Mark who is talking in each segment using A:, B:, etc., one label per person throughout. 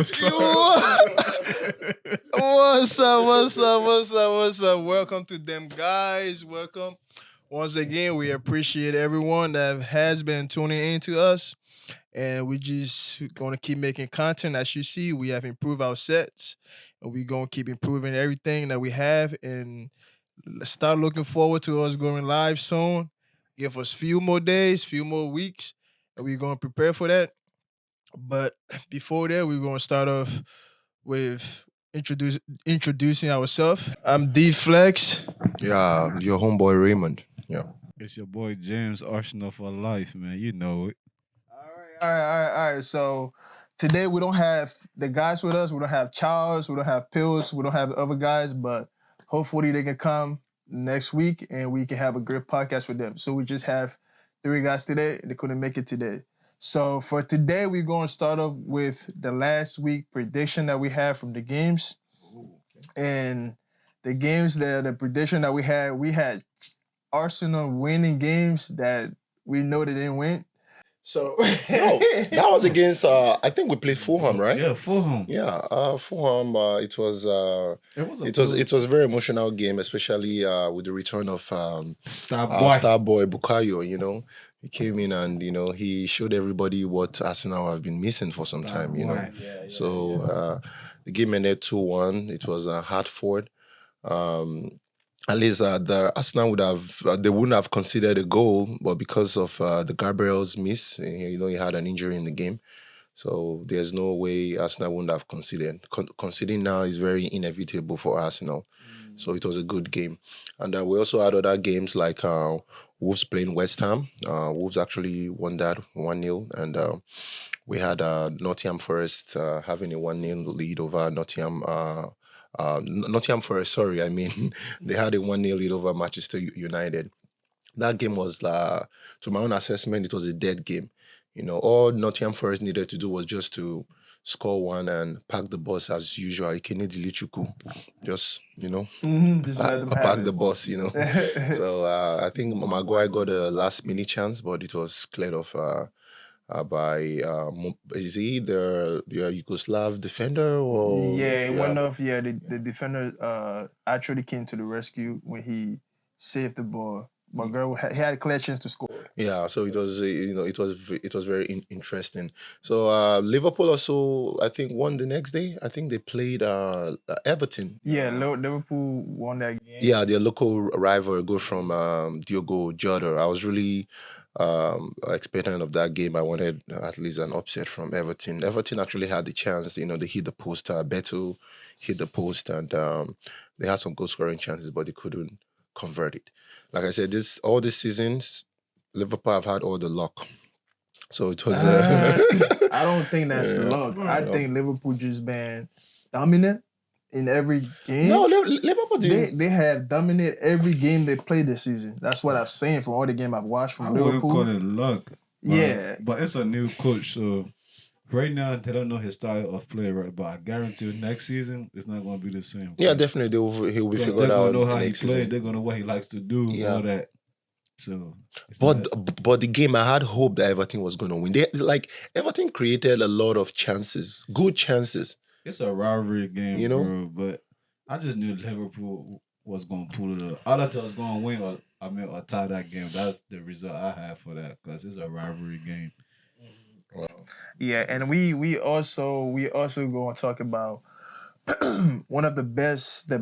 A: What's up? Welcome to them guys. Welcome. Once again, we appreciate everyone that has been tuning in to us. And we just gonna keep making content. As you see, we have improved our sets. And we're gonna keep improving everything that we have. And let's start looking forward to us going live soon. Give us few more days, few more weeks, and we're gonna prepare for that. But before that, we're gonna start off with introducing ourselves. I'm D Flex.
B: Yeah, your homeboy Raymond. Yeah.
C: It's your boy James Arsenal for life, man. You know it.
A: All right. So today we don't have the guys with us. We don't have Charles. We don't have Pills. We don't have the other guys. But hopefully they can come next week and we can have a great podcast with them. So we just have three guys today. They couldn't make it today. So for today, we're going to start off with the last week prediction that we had from the games. And the games that the prediction that we had Arsenal winning games that we know they didn't win. So
B: No, that was against. I think we played Fulham, right?
C: Yeah, Fulham.
B: Yeah, Fulham. It was.
C: It
B: It was a very emotional game, especially with the return of
C: Star
B: our
C: boy.
B: star boy Bukayo. He came in and he showed everybody what Arsenal have been missing for some time. So the game ended 2-1. It was Hartford. At least the Arsenal would have they wouldn't have considered a goal, but because of the Gabriel's miss, he had an injury in the game, so there's no way Arsenal wouldn't have considered. Conceding now is very inevitable for Arsenal, so it was a good game. And we also had other games like Wolves playing West Ham. Wolves actually won that 1-0, and we had Nottingham Forest having a 1-0 lead over Nottingham Forest, sorry, I mean, they had a 1-0 lead over Manchester United. That game was, to my own assessment, it was a dead game. All Nottingham Forest needed to do was just to score one and pack the bus as usual. Ikene Dilichuku. Just,
A: just let them have
B: pack
A: it.
B: the bus, So I think Maguire got a last minute chance, but it was cleared off by is he the Yugoslav defender or
A: Yeah, it went off. Yeah, the defender actually came to the rescue when he saved the ball. But girl, he had a clear chance to score.
B: Yeah, so it was it was very interesting. So Liverpool also I think won the next day. I think they played Everton.
A: Yeah, Liverpool won that game.
B: Yeah, their local rival go from Diogo Jota. I was really expectant of that game. I wanted at least an upset from Everton. Everton actually had the chance. They hit the post. Beto hit the post, and they had some goal scoring chances, but they couldn't convert it. Like I said, all these seasons, Liverpool have had all the luck. So it was.
A: I don't think that's luck. I think Liverpool just been dominant in every game.
B: No, Liverpool did.
A: They have dominated every game they played this season. That's what I've seen from all the game I've watched from
C: I wouldn't
A: Liverpool.
C: call it luck.
A: Yeah.
C: But it's a new coach, so right now they don't know his style of play, right? But I guarantee you next season it's not going to be the same.
B: Yeah, definitely he'll be figured
C: they're
B: out.
C: They're going to know how he
B: next
C: plays.
B: season.
C: They're going to know what he likes to do.
B: Yeah.
C: All that. So,
B: but the game, I had hope that Everton was going to win. Everton created a lot of chances, good chances.
C: It's a rivalry game,
B: bro.
C: But I just knew Liverpool was going to pull it up. All I thought was going to win or tie that game. That's the result I have for that because it's a rivalry game.
B: Wow.
A: Yeah, and we also going to talk about one of the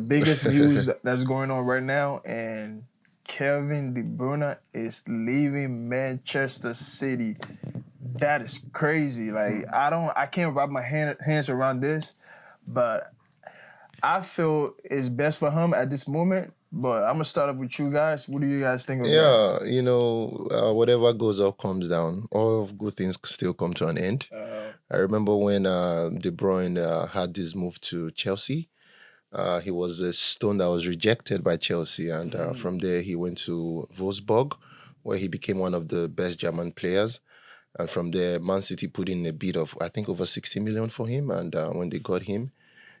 A: biggest news that's going on right now, and Kevin De Bruyne is leaving Manchester City. That is crazy. Like I can't wrap my hands around this, but I feel it's best for him at this moment. But I'm gonna start off with you guys. What do you guys think of that?
B: Yeah, whatever goes up comes down. All of good things still come to an end. I remember when De Bruyne had this move to Chelsea. He was a stone that was rejected by Chelsea, and from there he went to Wolfsburg, where he became one of the best German players. And from there, Man City put in a bid of, I think, over 60 million for him. And when they got him,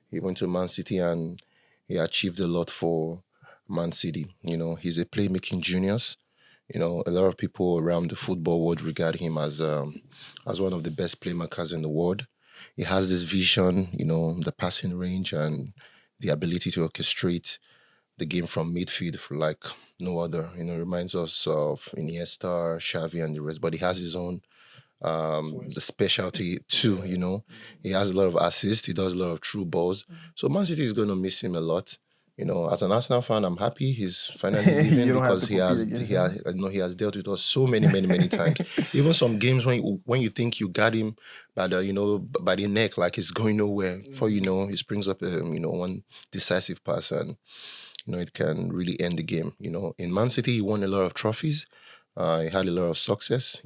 B: he went to Man City and he achieved a lot for Man City. He's a playmaking genius. A lot of people around the football world regard him as one of the best playmakers in the world. he has this vision, the passing range and the ability to orchestrate the game from midfield for like no other. Reminds us of Iniesta, Xavi, and the rest. But he has his own the specialty too. He has a lot of assists. He does a lot of true balls. So Man City is going to miss him a lot. As an Arsenal fan, I'm happy he's finally leaving
A: You don't have
B: because
A: to compete against him.
B: he has dealt with us so many, many, many times. Even some games when you think you got him by the by the neck, like he's going nowhere. Before you know, he springs up one decisive pass and it can really end the game. In Man City, he won a lot of trophies. He had a lot of success.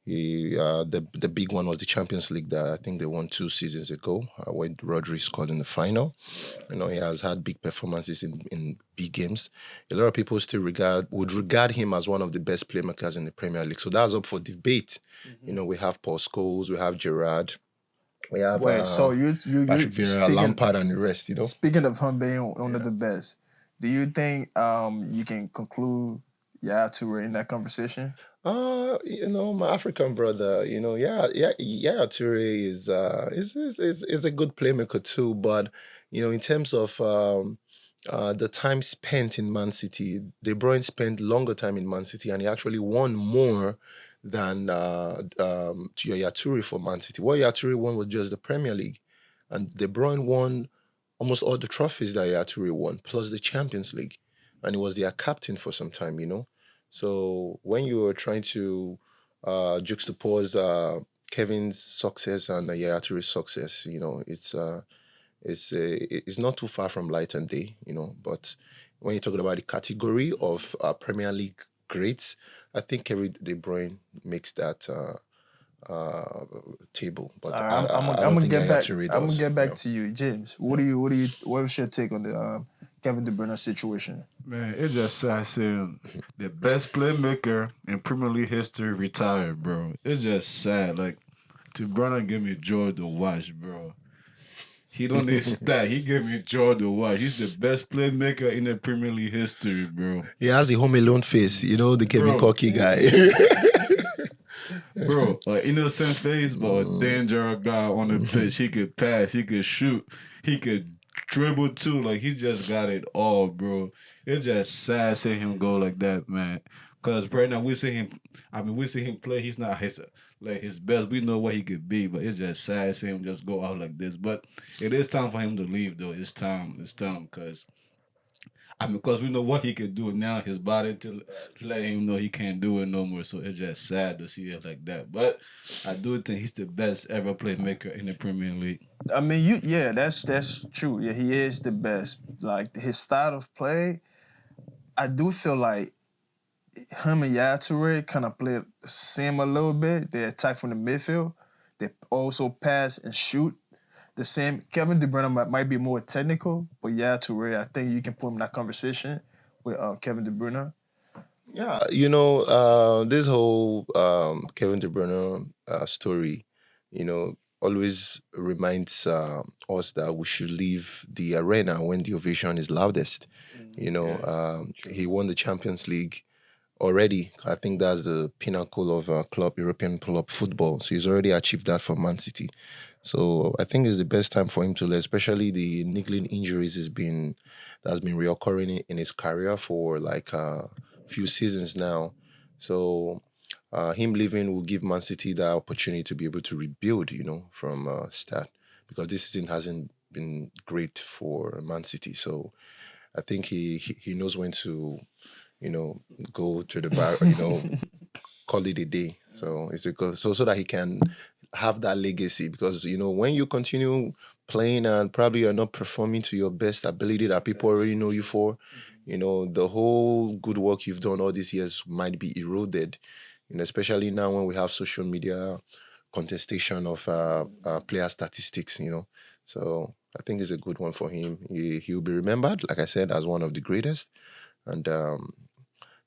B: The big one was the Champions League that I think they won 2 seasons ago when Rodri scored in the final. He has had big performances in big games. A lot of people still would regard him as one of the best playmakers in the Premier League. So that's up for debate. We have Paul Scholes, we have Gerrard, we have
A: Wait, so
B: Patrick Vieira, Lampard, and the rest.
A: Speaking of him being one of the best, do you think you can conclude Yaya Toure in that conversation?
B: My African brother, yeah, Toure is a good playmaker too, but in terms of the time spent in Man City, De Bruyne spent longer time in Man City, and he actually won more than Yaya Toure for Man City. What Yaya Toure won was just the Premier League, and De Bruyne won almost all the trophies that Yaya Toure won, plus the Champions League, and he was their captain for some time. So when you are trying to juxtapose Kevin's success and Yaya Toure's success, it's not too far from light and day. But when you're talking about the category of Premier League greats, I think Kevin De Bruyne makes that table. But I
A: I'm
B: don't
A: gonna
B: think
A: get
B: Yaya
A: back.
B: Toure
A: I'm gonna
B: does.
A: get back to you, James. What's your take on the Kevin De Bruyne situation?
C: Man, it's just sad seeing the best playmaker in Premier League history retired, bro. It's just sad. Like, to Bruyne give me joy to watch, bro. He don't need stat. He give me joy to watch. He's the best playmaker in the Premier League history, bro.
B: He has the Home Alone face, the Kevin
C: Bro.
B: Corky guy.
C: Bro, an innocent face, but a dangerous guy on the pitch. He could pass, he could shoot, he could dribble too. Like, he just got it all, bro. It's just sad seeing him go like that, man. Cause right now we see him. I mean, we see him play. He's not his best. We know what he could be, but it's just sad seeing him just go out like this. But it is time for him to leave, though. It's time. It's time, cause because we know what he can do now, his body to let him know he can't do it no more. So it's just sad to see it like that. But I do think he's the best ever playmaker in the Premier League.
A: I mean, that's true. Yeah, he is the best. Like his style of play, I do feel like him and Yaya Toure kind of play the same a little bit. They attack from the midfield. They also pass and shoot the same. Kevin De Bruyne might be more technical, but Yaya Toure, I think you can put him in that conversation with Kevin De Bruyne.
B: Yeah, this whole Kevin De Bruyne story, always reminds us that we should leave the arena when the ovation is loudest. He won the Champions League already. I think that's the pinnacle of European club football. So he's already achieved that for Man City. So I think it's the best time for him to leave, especially the niggling injuries that's been reoccurring in his career for like a few seasons now. So him leaving will give Man City the opportunity to be able to rebuild, from start because this season hasn't been great for Man City. So I think he knows when to, go to the bar, call it a day. So it's a good, so that he can have that legacy because when you continue playing and probably you're not performing to your best ability that people already know you for, the whole good work you've done all these years might be eroded. Especially now when we have social media contestation of player statistics. So I think it's a good one for him. He'll be remembered, like I said, as one of the greatest, and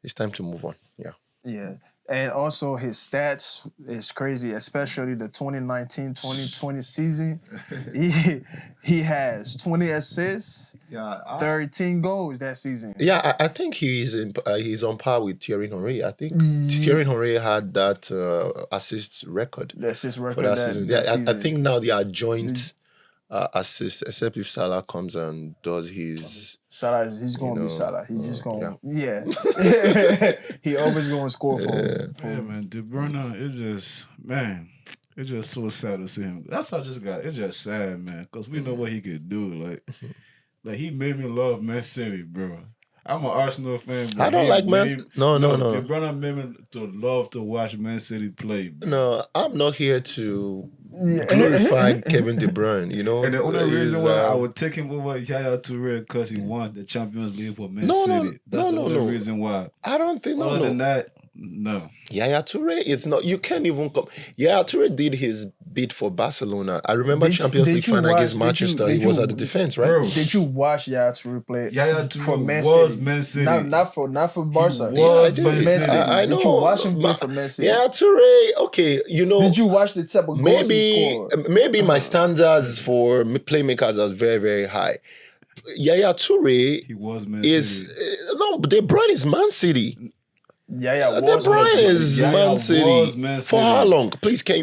B: it's time to move on. Yeah.
A: Yeah. And also his stats is crazy, especially the 2019-2020 season. He has 20 assists,
B: Yeah,
A: 13 goals that season.
B: yeah. I think he's on par with Thierry Henry. I think Thierry Henry had that assist record
A: The assist
B: for
A: record
B: that season. Yeah,
A: that
B: I
A: season.
B: think now they are joint assists, except if Salah comes and does his.
A: Salah, he's gonna be
B: know,
A: Salah. He's just gonna,
B: yeah.
A: he always gonna score for him.
C: Yeah, man, De Bruyne, it's just so sad to see him. That's how it's just sad, man, because we know what he could do. Like he made me love Man City, bro. I'm an Arsenal fan, but
B: I don't like Man. No.
C: De Bruyne made me to love to watch Man City play, bro.
B: No, I'm not here to
A: Yeah.
B: glorify Kevin De Bruyne. You know,
C: And the only reason
B: is,
C: why I would take him over Yaya Touré because he won the Champions League for Man
B: No,
C: City. That's the only reason why.
B: I don't think
C: Other than that, no.
B: Yaya Touré, it's not. You can't even come. Yaya Touré did his bid for Barcelona. I remember Champions League final against Manchester. He was at the defense, right?
C: Bro.
A: Did you watch Yaya Touré play?
C: Yaya
A: for
C: Touré
A: Man
C: was
A: City?
C: Man City.
A: Not for Barca.
C: was
B: I
C: Man
B: did.
C: City.
B: I know.
A: Did you watch him play for Man City?
B: Yaya Touré, okay, you know.
A: Did you watch the type of goals he scored?
B: Maybe my standards for playmakers are very, very high. Yaya Touré
C: He was Man
B: is
C: City.
B: no, but De Bruyne is Man City.
A: Yaya
B: De
A: was
B: Bruyne is
C: Yaya
B: Man
C: was
B: City.
C: Man
B: For
C: City.
B: how long? Please, can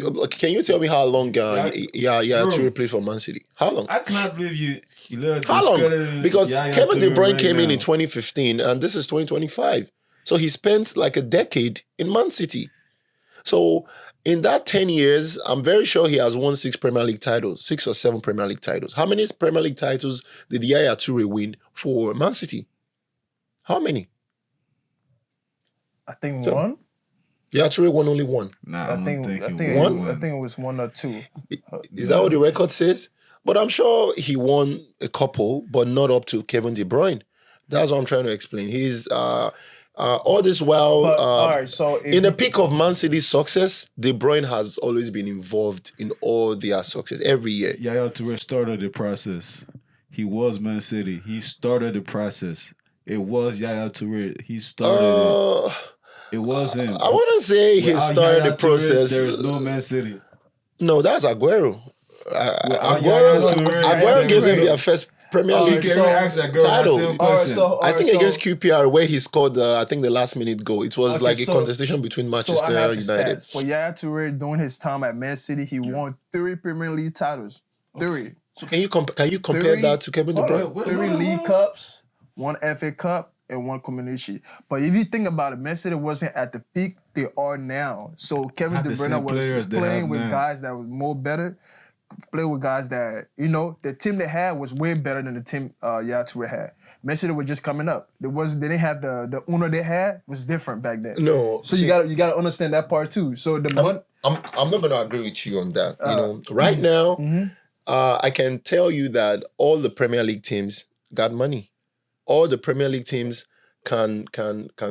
B: you tell me how long Yaya
C: Bro.
B: Touré played for Man City? How long?
C: I cannot believe you literally
B: How long?
C: discrediting
B: Because
C: Yaya
B: Kevin De
C: Touré
B: Bruyne
C: right
B: came in
C: now.
B: 2015 and this is 2025. So he spent like a decade in Man City. So in that 10 years, I'm very sure he has won 6 Premier League titles, 6 or 7 Premier League titles. How many Premier League titles did Yaya Touré win for Man City? How many?
A: I think
B: So-
A: one.
B: Yaya Touré won only one.
C: Nah,
A: I think
B: One?
A: I think it was one or two.
B: Is that what the record says? But I'm sure he won a couple, but not up to Kevin De Bruyne. That's what I'm trying to explain. He's all this while
A: But all right, so if
B: in the peak of Man City's success, De Bruyne has always been involved in all their success every year.
C: Yaya Touré started the process. He was Man City. He started the process. It was Yaya Touré. He started it. It was him.
B: I wouldn't say he
C: Without
B: started
C: Yaya
B: the process.
C: Touré, there is no Man City.
B: No, that's Aguero.
C: Without Yaya Touré,
B: Aguero
C: there
B: gave
C: is
B: them
C: no-
B: their first Premier
A: All
B: League
A: right,
C: Can we ask that girl that
B: title.
C: same
A: all right,
C: question?
B: I think against QPR where he scored I think the last minute goal. It was
A: Okay,
B: like a
A: so-
B: contestation between
A: So
B: Manchester
A: I have the
B: United.
A: stats. For Yaya Touré during his time at Man City, he won 3 Premier League titles. 3.
B: So can you compare
A: Three-
B: that to Kevin De
A: Hold
B: Bruyne?
A: on,
C: Wait,
A: 3
C: hold on,
A: League
C: hold on.
A: Cups, 1 FA Cup, and 1 Community. But if you think about it, Man City wasn't at the peak they are now. So Kevin
C: Have
A: De
C: the
A: Bruyne
C: same
A: was
C: players they
A: playing
C: have
A: with
C: now.
A: guys that was more better. Play with guys that, the team they had was way better than the team Yaya Touré had. Man City were just coming up. They didn't have the owner they had was different back then.
B: No.
A: So
B: see,
A: you gotta understand that part too. So the money.
B: I'm not going to agree with you on that. Right now, I can tell you that all the Premier League teams got money. All the Premier League teams can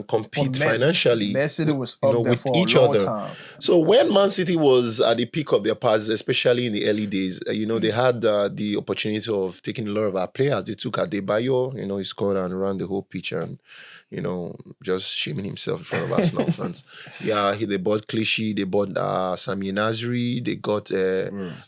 B: compete financially.
A: Man City was
B: you
A: up
B: know,
A: there
B: with
A: for
B: each
A: a long
B: other.
A: time.
B: So when Man City was at the peak of their powers, especially in the early days, they had the opportunity of taking a lot of our players. They took Adebayo, he scored and ran the whole pitch and, just shaming himself in front of Arsenal fans. Yeah, they bought Clichy, they bought Sami Nasri, they got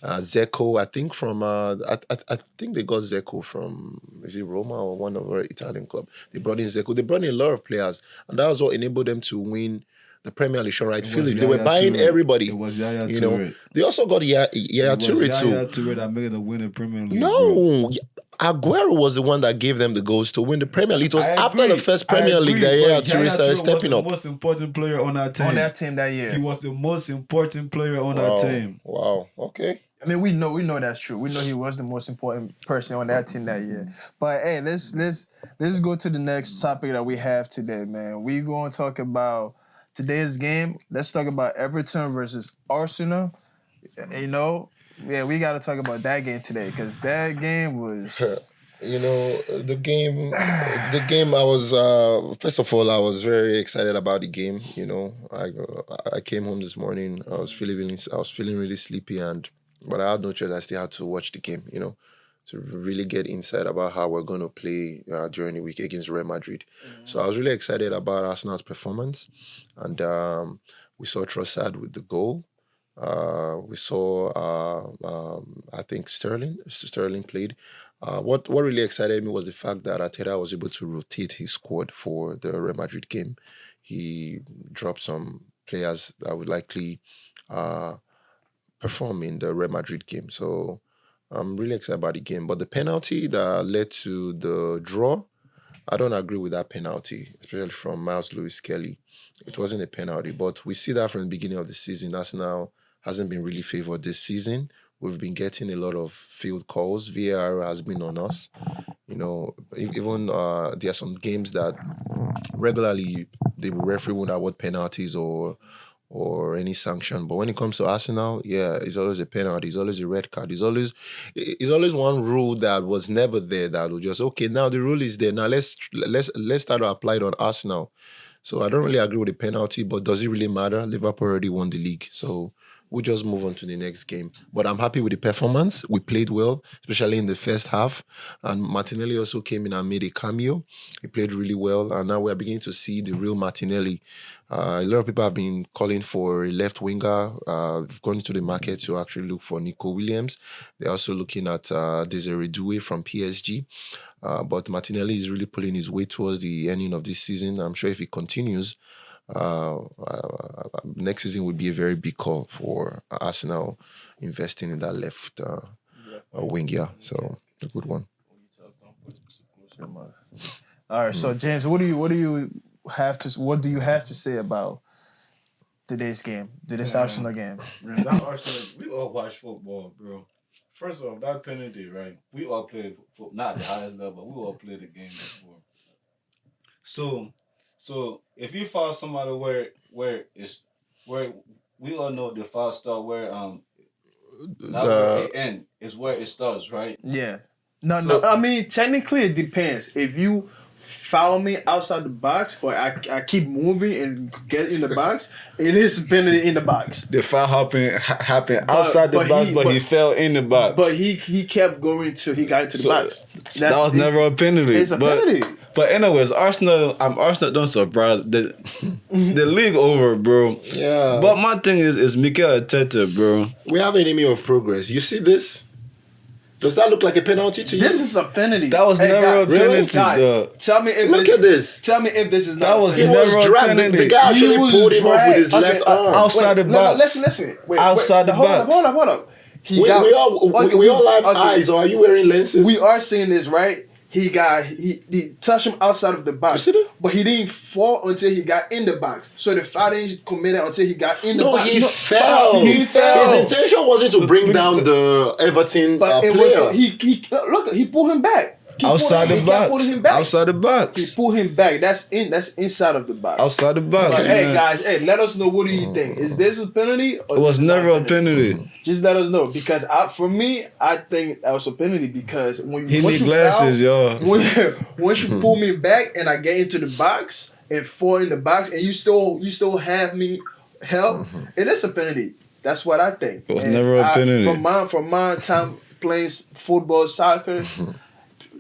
B: Zeko, I think from, I think they got Zeko from, is it Roma or one of our Italian club? They brought in Zeko. They brought in a lot of players, and that was what enabled them to win the Premier League. Right, Phillips. They were buying
C: Touré.
B: everybody.
C: It was Yaya
B: You know,
C: Touré.
B: they also got Yaya
C: It was
B: Touré
C: Yaya
B: too.
C: Touré that made them win the Premier League. Bro.
B: No, Aguero was the one that gave them the goals to win the Premier League. It was
C: I
B: after
C: agree.
B: the first
C: I
B: Premier League
C: agree,
B: that Yaya
C: but
B: Touré started stepping
C: was
B: up.
C: the most important player on that team.
A: On that team that year.
C: He was the most important player on that team.
B: Wow. Okay.
A: I mean, we know that's true. We know he was the most important person on that team that year. But hey, let's go to the next topic that we have today, man. We're going to talk about today's game. Let's talk about Everton versus Arsenal. We got to talk about that game today because that game was.
B: The game. I was first of all, I was very excited about the game. I came home this morning. I was feeling really sleepy, but I had no choice. I still had to watch the game. to really get insight about how we're going to play during the week against Real Madrid. So I was really excited about Arsenal's performance, and we saw Trossard with the goal. We saw, I think Sterling played. What really excited me was the fact that Arteta was able to rotate his squad for the Real Madrid game. He dropped some players that would likely uh, perform in the Real Madrid game. So I'm really excited about the game. But the penalty that led to the draw, I don't agree with that penalty, especially from Miles Lewis Kelly. It wasn't a penalty, but we see that from the beginning of the season. Arsenal hasn't been really favored this season. We've been getting a lot of field calls. VAR has been on us. Even there are some games that regularly the referee won't award penalties or any sanction. But when it comes to Arsenal, yeah, it's always a penalty. It's always a red card. It's always one rule that was never there that will just okay. Now the rule is there. Now let's start to apply it on Arsenal. So I don't really agree with the penalty, but does it really matter? Liverpool already won the league, so we'll just move on to the next game. But I'm happy with the performance. We played well, especially in the first half. And Martinelli also came in and made a cameo. He played really well, and now we're beginning to see the real Martinelli. A lot of people have been calling for a left winger. They've gone into the market to actually look for Nico Williams. They're also looking at Desiree Doué from PSG. But Martinelli is really pulling his weight towards the ending of this season. I'm sure if he continues, next season would be a very big call for Arsenal investing in that left wing. Yeah, so a good one.
A: All right, so James, what do you have to say about today's game, today's Arsenal game?
C: Man, that Arsenal, we all watch football, bro. First off, that penalty, right? We all played not the highest level, but we all played the game before. So if you foul somebody where we all know the foul start where where it end is where it starts, right?
A: Yeah. No. I mean, technically, it depends. If you foul me outside the box, but I keep moving and get in the box, it is penalty in the box.
C: The foul happened outside the box, but he fell in the box.
A: But he kept going till he got into the box.
C: That was never a penalty.
A: It's a penalty.
C: But anyways, Arsenal don't surprise the league over, bro.
B: Yeah.
C: But my thing is Mikel Arteta, bro.
B: We have enemy of progress. You see this? Does that look like a penalty to you?
A: This is a penalty.
C: That was never a penalty.
A: Tell me if
B: Look at this.
A: Tell me if this is not.
C: That was
B: He
C: never
B: was
C: a
B: dragged.
C: penalty.
B: The guy actually pulled him off with his left arm.
C: Outside the box.
A: Listen. Wait,
C: Outside the box.
A: Hold up.
B: We all have eyes, or are you wearing lenses?
A: We are seeing this, right? He touched him outside of the box, but he didn't fall until he got in the box. So the foul didn't committed until he got in the box.
B: He fell.
A: He fell.
B: His intention wasn't to bring down the Everton
A: But it
B: player.
A: was he pulled him back.
C: Outside the box. Outside the
A: He
C: box.
A: pulled him back. That's inside of the box.
C: Outside the box.
A: But hey guys, let us know, what do you think? Is this a penalty? Or
C: It was never a penalty.
A: Just let us know, because for me, I think that was a penalty, because when
C: He
A: once
C: need
A: you
C: glasses,
A: foul,
C: yo.
A: once you pull me back and I get into the box and fall in the box and you still have me held, it is a penalty. That's what I think.
C: It was never a penalty.
A: From my time playing football, soccer,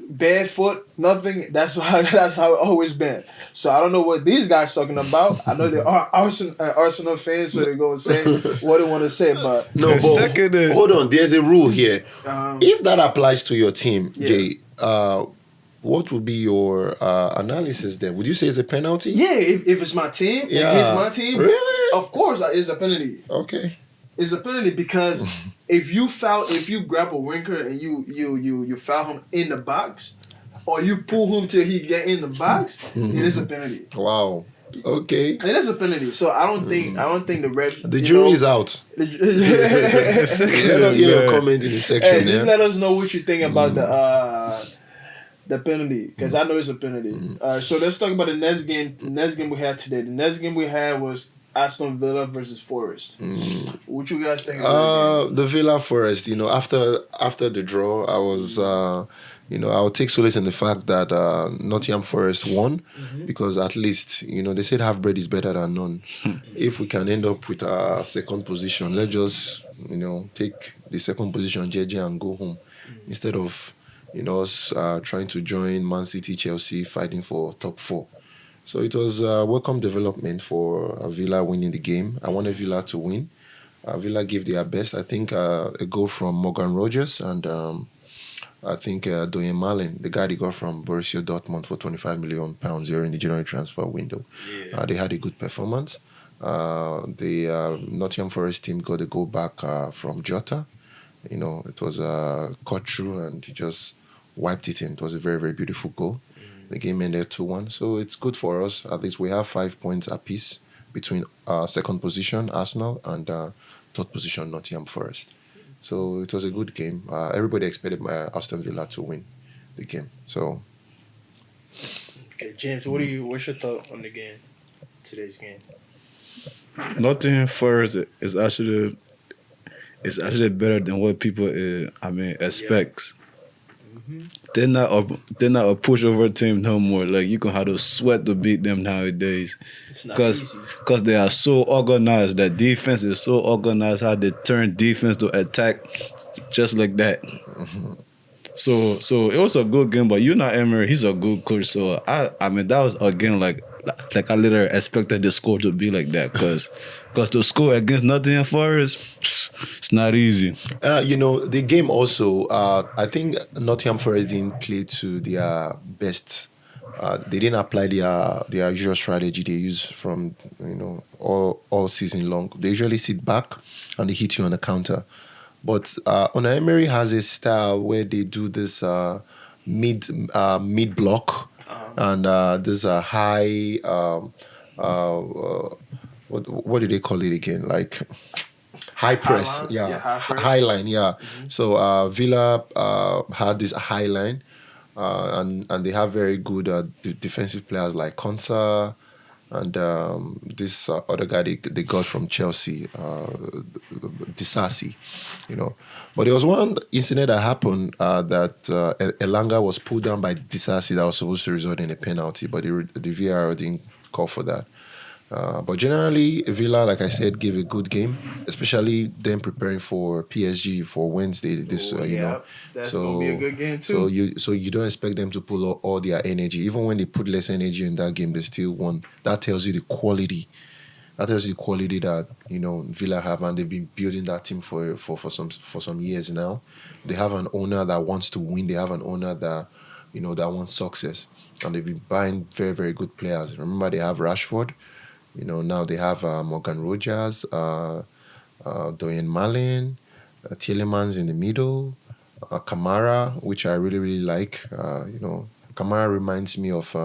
A: barefoot, nothing. That's how it always been. So I don't know what these guys talking about. I know they are Arsenal fans, so they're gonna say what they want to say. But
B: hold on. There's a rule here. If that applies to your team, Jay, what would be your analysis then? Would you say it's a penalty?
A: Yeah, if it's my team, against my team,
B: really?
A: Of course it's a penalty.
B: Okay.
A: It's a penalty, because if you grab a winger and you foul him in the box, or you pull him till he get in the box, it is a penalty.
B: Wow. Okay.
A: It is a penalty. So I don't think the ref.
B: The jury is out. Let us hear your comment in the section.
A: Hey, just let us know what you think about the penalty, because I know it's a penalty. So let's talk about the next game. The next game we had today. The next game we had was Aston Villa versus Forest. What you guys think about
B: the Villa Forest? After the draw, I was, I would take solace in the fact that Nottingham Forest won, because at least, they said half bread is better than none. If we can end up with a second position, let's just, take the second position, JJ, and go home, instead of us trying to join Man City, Chelsea, fighting for top four. So it was a welcome development for Villa winning the game. I wanted Villa to win. Villa gave their best. I think a goal from Morgan Rogers and I think Doyen Malen, the guy they got from Borussia Dortmund for £25 million during the January transfer window. They had a good performance. The Nottingham Forest team got a goal back from Jota. It was cut through and he just wiped it in. It was a very, very beautiful goal. The game ended 2-1. So it's good for us. At least we have 5 points apiece between second position, Arsenal, and third position, Nottingham Forest. So it was a good game. Everybody expected Aston Villa to win the game. So
A: Okay, James, what's your thought on the game, today's game?
C: Nottingham Forest is actually better than what people expects. They're not a pushover team no more. Like you can have to sweat to beat them nowadays, because they are so organized. That defense is so organized. How they turn defense to attack, just like that. So it was a good game. But Emery, he's a good coach. So I mean that was again like I literally expected the score to be like that, because to score against Nottingham Forest, it's not easy.
B: the game also, I think Nottingham Forest didn't play to their best. They didn't apply their usual strategy they use from all season long. They usually sit back and they hit you on the counter. But Unai Emery has a style where they do this mid block and there's a high what do they call it again? Like high press,
A: line?
B: yeah,
A: Yeah, high press.
B: high line, yeah. So Villa had this high line, and they have very good defensive players like Konsa and this other guy they got from Chelsea, Disasi, But there was one incident that happened that Elanga was pulled down by Disasi that was supposed to result in a penalty, but the VAR didn't call for that. But generally, Villa, like I said, gave a good game, especially them preparing for PSG for Wednesday.
A: That's
B: so
A: gonna be a good game too.
B: So you don't expect them to pull all their energy. Even when they put less energy in that game, they still won. That tells you the quality. That tells you the quality that Villa have, and they've been building that team for some years now. They have an owner that wants to win. They have an owner that that wants success, and they've been buying very, very good players. Remember, they have Rashford. Now they have Morgan Rogers, Doyen Malen, Tielemans in the middle, Kamara, which I really, really like. Kamara reminds me of, who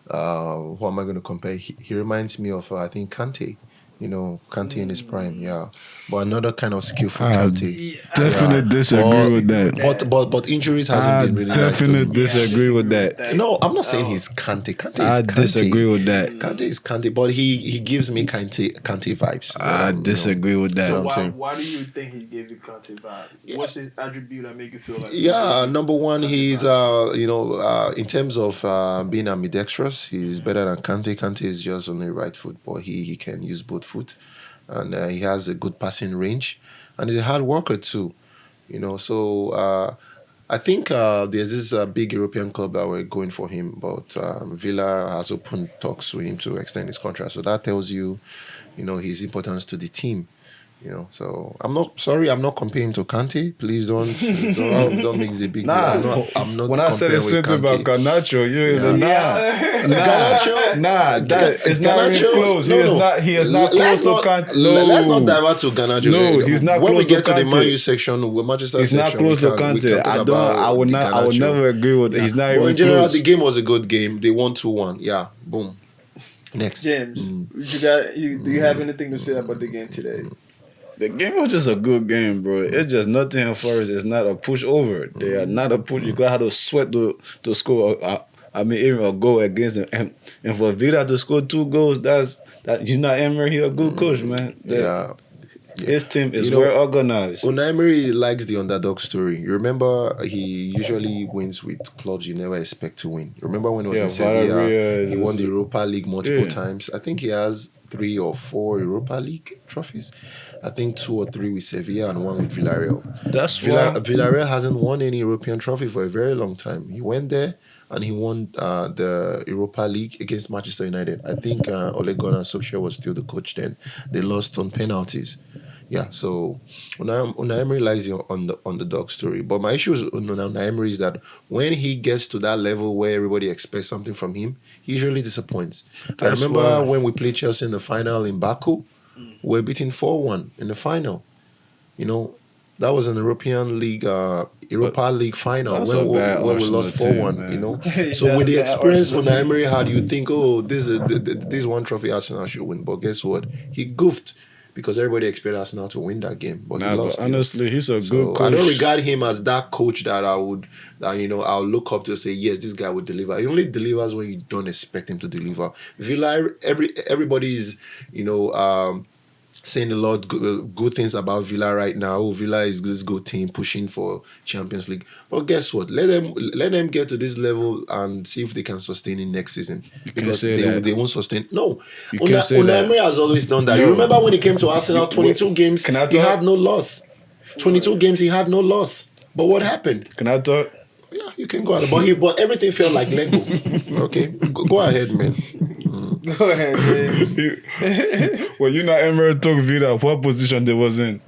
B: am I going to compare? He reminds me of, I think, Kante. Kante in his prime, yeah. But another kind of skillful Kante.
C: Definitely disagree with that.
B: But injuries hasn't been really nice to
C: definitely
B: him.
C: disagree with that.
B: No, I'm not saying he's Kante. Kante is
C: I
B: Kante.
C: disagree with that.
B: Kante is Kante, but he gives me Kante vibes.
C: I disagree with that.
A: So
B: I'm saying.
A: why do you think he gave you Conte vibe? What's his attribute that make you feel like?
B: Yeah, number one, he's in terms of being ambidextrous, he's better than Kante. Kante is just on the right foot, but he can use both foot, and he has a good passing range, and he's a hard worker too. So I think there's this big European club that were going for him, but Villa has opened talks with him to extend his contract. So that tells you, his importance to the team. So I'm not comparing to Kante. Please don't make the big deal. I'm not
C: when I said
B: comparing
C: something
B: with
C: about
B: Kante.
C: Garnacho,
B: Garnacho?
C: It's not even close. He is not close to Kante. No.
B: Let's not divert to Garnacho.
C: No, he's not
B: when
C: close
B: we get
C: to
B: to the
C: Kante.
B: Man U section, with Manchester
C: He's
B: section,
C: not close to
B: we can
C: Kante.
B: talk about
C: I would
B: the Garnacho.
C: never agree with. He's not
B: But
C: even
B: in general,
C: close.
B: the game was a good game. They won 2-1. Yeah, boom. Next,
A: James, do you have anything to say about the game today?
C: The game was just a good game, bro. It's just Nottingham Forest is not a pushover. They are not a push. You got to have to sweat to score. Even a goal against them, and for Villa to score 2 goals, that Emery, he a good coach, man. His team is
B: You know,
C: well organized.
B: Unai Emery likes the underdog story. You remember he usually wins with clubs you never expect to win. Remember when he was in Sevilla,
C: Valeria
B: he won the
C: is
B: Europa League multiple
C: yeah.
B: times. I think he has 3 or 4 Europa League trophies. I think 2 or 3 with Sevilla and 1 with Villarreal.
C: That's why.
B: Villarreal hasn't won any European trophy for a very long time. He went there and he won the Europa League against Manchester United. I think Ole Gunnar Solskjaer was still the coach then. They lost on penalties. Yeah, so Unai Emery lies on the underdog story. But my issue with Unai Emery is that when he gets to that level where everybody expects something from him, he usually disappoints. I
C: That's
B: remember
C: why.
B: when we played Chelsea in the final in Baku, we were beaten 4-1 in the final. You know, that was an European League, Europa League final
C: That's a bad
B: where we
C: Arsenal
B: lost
C: team,
B: 4-1.
C: man.
B: You know,
A: That's
B: so with the
A: bad
B: experience
A: Arsenal
B: Unai
A: team.
B: Emery had, you think, oh, this one trophy Arsenal should win. But guess what? He goofed because everybody expected Arsenal to win that game, but he
C: Nah,
B: lost.
C: but honestly, he's a good
B: So I don't
C: coach.
B: regard him as that coach that I'll look up to say yes, this guy would deliver. He only delivers when you don't expect him to deliver. Villa, everybody is saying a lot good things about Villa right now. Oh, Villa is this good team pushing for Champions League. But guess what? Let them get to this level and see if they can sustain it next season. Because
C: say that.
B: they won't sustain. No,
C: You can't say
B: Unai
C: that.
B: Emery has always done that.
C: No.
B: You remember when he came to Arsenal, 22 games,
C: Can I
B: he
C: talk?
B: had no loss. 22 games, he had no loss. But what happened?
C: Can I talk?
B: Yeah, you can go on. But everything felt like Lego. Okay, go ahead, man.
A: Go ahead, man.
C: Well, you know, Emery took Vida. What position they was in?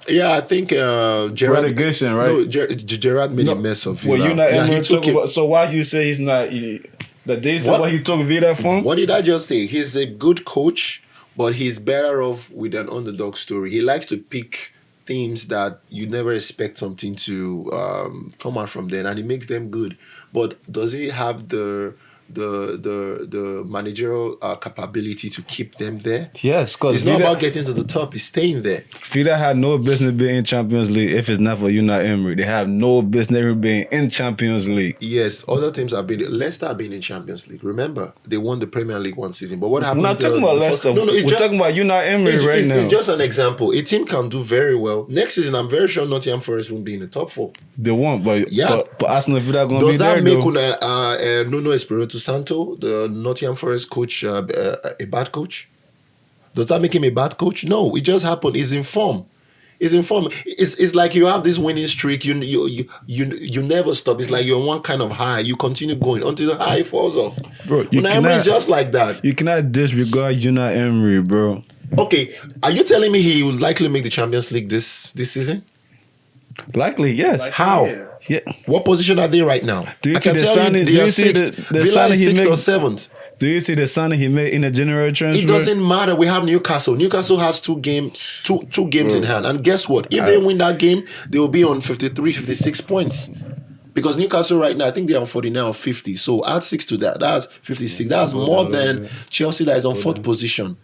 B: Yeah, I think Gerard.
C: Relegation, right?
B: No, Gerard made a mess of Villa.
C: Well, you know,
B: Yeah,
C: Emery
B: he took
C: took
B: it.
C: about, so why you say he's not? The day said
B: What?
C: what he took Vida from?
B: What did I just say? He's a good coach, but he's better off with an underdog story. He likes to pick themes that you never expect something to come out from them, and he makes them good. But does he have the managerial capability to keep them there?
C: Yes, because
B: It's not about getting to the top; it's staying there.
C: Vida had no business being in Champions League if it's not for Unai Emery. They have no business ever being in Champions League.
B: Yes, other teams have been. Leicester have been in Champions League. Remember, they won the Premier League one season. But what happened?
C: We're not talking about Leicester.
B: No, it's
C: We're
B: just
C: talking about Unai Emery right now.
B: it's just an example. A team can do very well next season. I'm very sure Nottingham Forest won't be in the top 4.
C: They won't, but
B: Yeah.
C: but Arsenal Vida gonna be
B: Does
C: there
B: that make
C: though.
B: Nuno Espirito Santo, the Nottingham Forest coach, a bad coach? Does that make him a bad coach? No, it just happened. He's in form. It's like you have this winning streak. You never stop. It's like you're on one kind of high. You continue going until the high falls off.
C: Bro, you
B: Unai Emery is
C: cannot-
B: just like that.
C: You cannot disregard Unai Emery, bro.
B: Okay, are you telling me he will likely make the Champions League this season?
C: Likely, yes.
B: How?
C: Yeah.
B: What position are they right now?
C: Do you
B: I
C: see
B: can
C: the
B: tell
C: signing-
B: you
C: do
B: they
C: you
B: are
C: see the-
B: sixth.
C: the
B: Villa
C: signing
B: is
C: he
B: 6th or
C: make-
B: 7th.
C: Do you see the signing he made in the January transfer?
B: It doesn't matter. We have Newcastle. Newcastle has two games in hand. And guess what? If they win that game, they will be on 53, 56 points. Because Newcastle right now, I think they're on 49 or 50. So add 6 to that. That's 56. That's more than Chelsea that is on 4th position.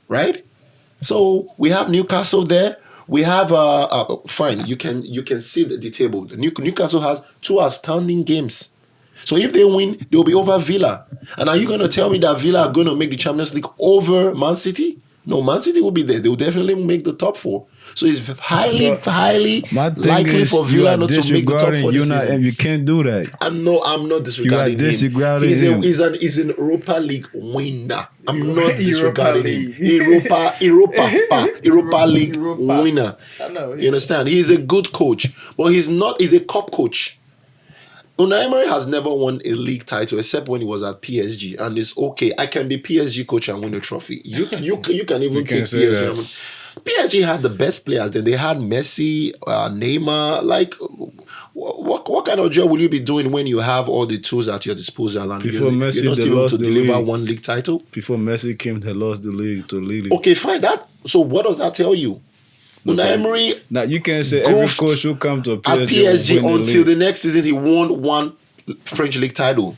B: Right? So we have Newcastle there. We have fine. You can see the table. Newcastle has 2 outstanding games. So if they win, they'll be over Villa. And are you going to tell me that Villa are going to make the Champions League over Man City? No, Man City will be there. They'll definitely make the top 4. So it's highly
C: My thing
B: likely
C: is,
B: for
C: you
B: Villa
C: are
B: not to make the top 4 this season.
C: You can't do that.
B: I'm not disregarding
C: disregarding
B: him.
C: him.
B: He's an Europa League winner. I'm not
A: Europa
B: disregarding
A: League.
B: him. Europa League
A: Europa.
B: winner.
A: I know.
B: You understand? He's a good coach, but he's a cup coach. Unai Emery has never won a league title except when he was at PSG, and it's okay. I can be PSG coach and win a trophy. You can even take
C: say
B: PSG.
C: that.
B: and win. PSG had the best players. Then they had Messi, Neymar. Like, what kind of job will you be doing when you have all the tools at your disposal and
C: Before Messi,
B: you're not
C: they
B: able
C: lost
B: to
C: the
B: deliver
C: league.
B: one league title?
C: Before Messi came, they lost the league to Lille.
B: Okay, fine. So what does that tell you? Unai Emery
C: Now you can't say every
B: goofed
C: coach who come to
B: at
C: PSG,
B: PSG
C: will win
B: until
C: the
B: the next season he won one French league title.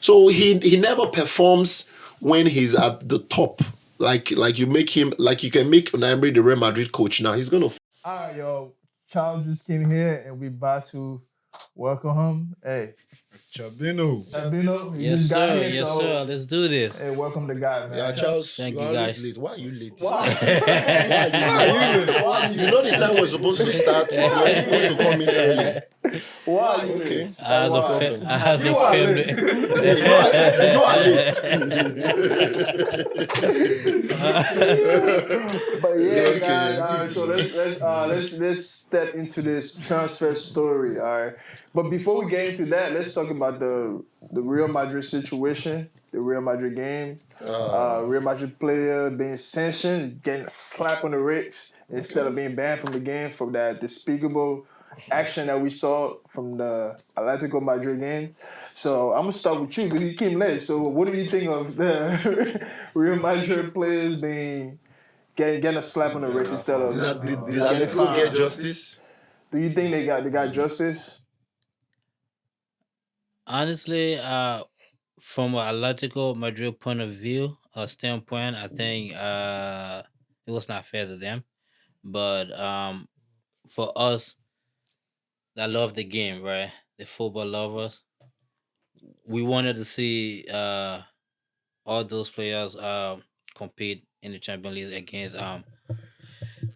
B: So he never performs when he's at the top. Like you make him, like you can make Unai Emery the Real Madrid coach now. He's gonna
A: All right, yo. Charles just came here and we about to welcome him. Hey,
C: Chabino.
A: Sabino, you
D: Yes,
A: just got
D: sir.
A: here,
D: Yes,
A: so
D: sir. Let's do this.
A: hey, welcome the guy,
B: Yeah,
A: man.
B: Charles,
D: Thank
B: you
D: you,
B: are always
D: guys.
B: late. Why are you late this
A: Why?
B: time? Why are you late?
A: Why
B: You know the time we're supposed to start. We're supposed to come in early.
A: Why you
B: Okay,
A: late?
D: I has
B: no
D: a
A: Why?
B: problem.
D: I has
A: You
D: a
A: are
D: family.
A: late. But yeah, guys. All right, so let's step into this transfer story. All right, but before we get into that, let's talk about the Real Madrid situation, the Real Madrid game. Real Madrid player being sanctioned, getting a slap on the wrist instead of being banned from the game for that despicable action that we saw from the Atletico Madrid game. So I'm gonna start with you because you came late. So what do you think of the Real Madrid players being getting a slap on the wrist instead of
B: Did
A: getting
B: Atletico get
A: fined?
B: justice?
A: Do you think they got justice?
D: Honestly, from a Atletico Madrid point of view, or standpoint, I think it was not fair to them. But for us that love the game, right? The football lovers, we wanted to see all those players compete in the Champions League against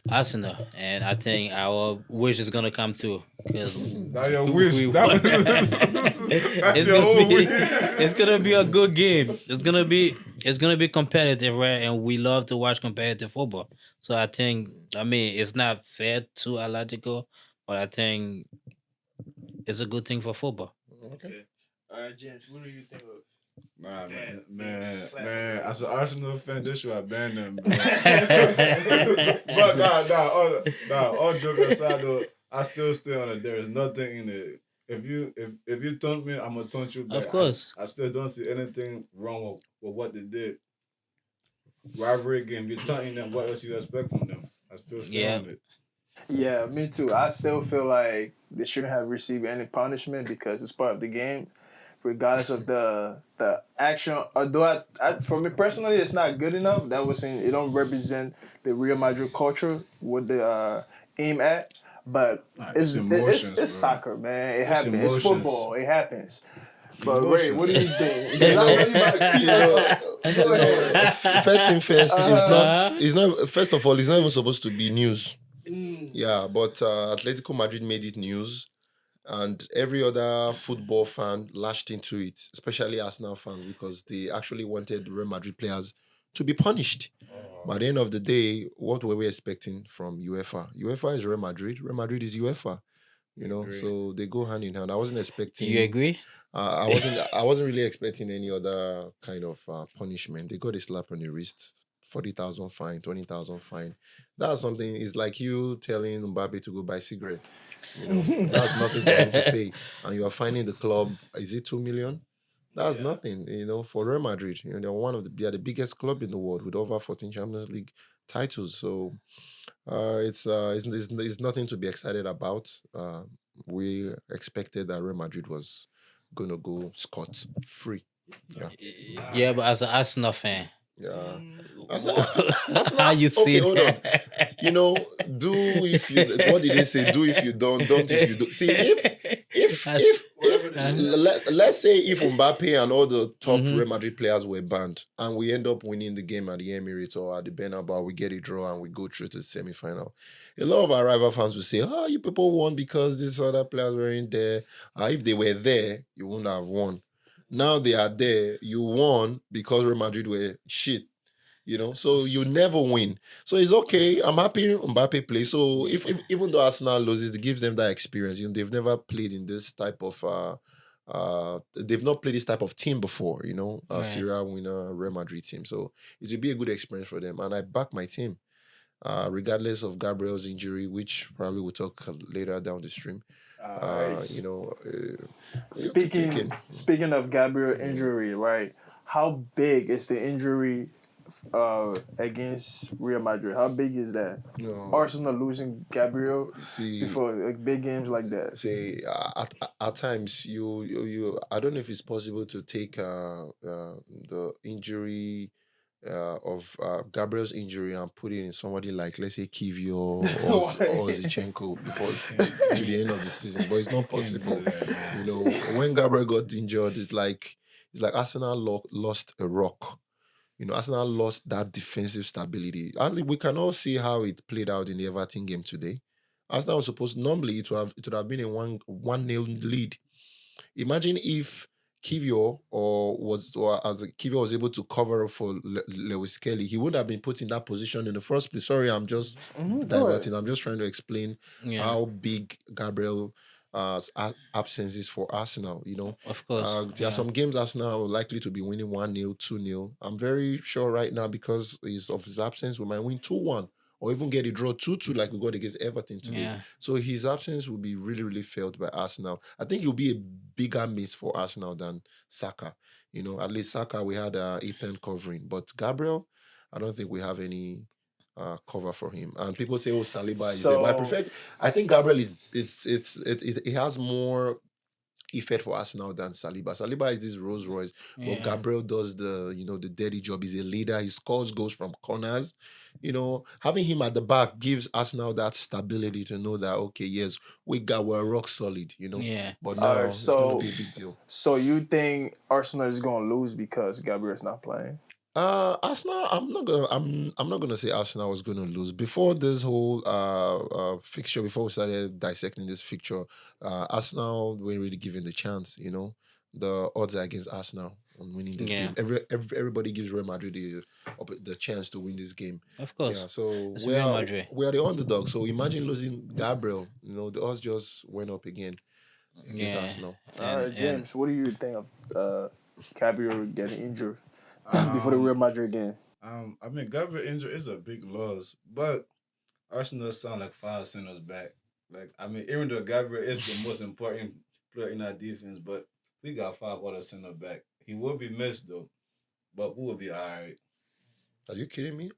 D: Arsenal, and I think our wish is gonna come through because
C: That's your wish. That's
D: it's
C: your
D: gonna
C: whole
D: be
C: wish.
D: it's gonna be a good game. It's gonna be competitive, right? And we love to watch competitive football. So I mean it's not fair to Atletico, but I think it's a good thing for football.
B: Okay.
A: All right, James, what do you think of?
C: Nah,
A: Damn,
C: man,
A: slap.
C: man. As an Arsenal fan, they should abandon them, bro.
D: But
C: But all joke aside, though, I still stay on it. There is nothing in it. If you taunt me, I'm gonna taunt you back.
D: Of course.
C: I still don't see anything wrong with what they did. Rivalry game, you're taunting them. What else you expect from them? I still stay
D: Yeah.
C: on it.
A: Yeah, me too. I still feel like they shouldn't have received any punishment because it's part of the game, regardless of the action. Although for me personally, it's not good enough. That was saying it don't represent the Real Madrid culture with the aim at. But
C: Nah,
A: it's
C: it's emotions,
A: it's
C: bro.
A: soccer, man. It
C: It's
A: happens. It's
C: emotions.
A: football. It happens. But Ray, what do you
C: Emotions.
A: think? Because I know you about to keep up. Go ahead.
B: First thing first,
D: Uh-huh.
B: it's not. First of all, it's not even supposed to be news. Yeah, but Atletico Madrid made it news, and every other football fan lashed into it, especially Arsenal fans, because they actually wanted Real Madrid players to be punished. By the end of the day, what were we expecting from UEFA? UEFA is Real Madrid. Real Madrid is UEFA.
C: Agree.
B: So they go hand in hand. I wasn't expecting.
D: You agree?
B: I wasn't really expecting any other kind of punishment. They got a slap on the wrist, 40,000 fine, 20,000 fine. That's something. It's like you telling Mbappe to go buy cigarette. That's nothing for him to pay, and you are finding the club. Is it 2 million? That's nothing. For Real Madrid. They are the biggest club in the world with over 14 Champions League titles. So it's nothing to be excited about. We expected that Real Madrid was gonna go scot free. Yeah,
D: Yeah, but as an Arsenal fan,
B: yeah.
D: how you see
B: Okay, hold on.
D: it?
B: Do if you. What did they say? Do if you don't if you do. See, let's say if Mbappe and all the top
D: Mhm.
B: Real Madrid players were banned and we end up winning the game at the Emirates or at the Bernabeu, we get a draw and we go through to the semi-final. A lot of our rival fans will say, "Oh, you people won because these other players were in there. If they were there, you wouldn't have won. Now they are there. You won because Real Madrid were shit. So you never win. So it's okay. I'm happy Mbappe plays. So if even though Arsenal loses, it gives them that experience. They've never played in this type of they've not played this type of team before,
D: Right.
B: Serie A winner, Real Madrid team. So it will be a good experience for them. And I back my team. Regardless of Gabriel's injury, which probably we'll talk later down the stream.
A: Alright.
B: We have to take it.
A: Speaking of Gabriel injury, right? How big is the injury against Real Madrid? How big is that?
B: No.
A: Arsenal losing Gabriel
B: See,
A: before big games like that.
B: say at times you I don't know if it's possible to take the injury of Gabriel's injury and put it in somebody like, let's say, Kivio or Zichenko before to the end of the season. But it's not possible. You know, when Gabriel got injured, it's like Arsenal lost a rock. You know, Arsenal lost that defensive stability. And we can all see how it played out in the Everton game today. Arsenal was supposed normally it would have been a one nil lead. Imagine if Kivio or as Kivio was able to cover up for Lewis Kelly, he would have been put in that position in the first place. Sorry, I'm just diverting. I'm just trying to explain
D: Yeah,
B: how big Gabriel absence is for Arsenal. You know,
D: of course.
B: there are
D: Yeah,
B: some games Arsenal are likely to be winning 1-0, 2-0. I'm very sure right now because of his absence, we might win 2-1 or even get a draw 2-2 like we got against Everton today.
D: yeah,
B: So his absence will be really, really felt by Arsenal. I think he'll be a bigger miss for Arsenal than Saka. You know, at least Saka, we had Ethan covering. But Gabriel, I don't think we have any cover for him. And people say, oh, Saliba is there. But I think Gabriel it has more effect for Arsenal than Saliba. Saliba is this Rolls Royce, but
D: yeah.
B: Gabriel does the dirty job. He's a leader. He scores goals from corners. You know, having him at the back gives Arsenal that stability to know that okay, yes, we're rock solid. You know,
D: Yeah.
B: but
A: All
B: now
A: right,
B: it's gonna be a big deal.
A: So you think Arsenal is going to lose because Gabriel's not playing?
B: Arsenal. I'm not gonna say Arsenal was gonna lose before this whole fixture. Before we started dissecting this fixture, Arsenal weren't really given the chance. You know, the odds are against Arsenal on winning this
D: Yeah.
B: game. Everybody gives Real Madrid the chance to win this game.
D: Of course.
B: Yeah, so
D: It's Real Madrid.
B: we are the underdog. So imagine losing Gabriel. You know, the odds just went up again against
D: Yeah.
B: Arsenal.
A: All right, James, what do you think of Gabriel getting injured before the
C: Um,
A: Real Madrid game?
C: I mean, Gabriel injury is a big loss, but Arsenal sound like 5 centers back. Like, I mean, even though Gabriel is the most important player in our defense, but we got 5 other center back. He will be missed though, but we will be all right.
B: Are you kidding me?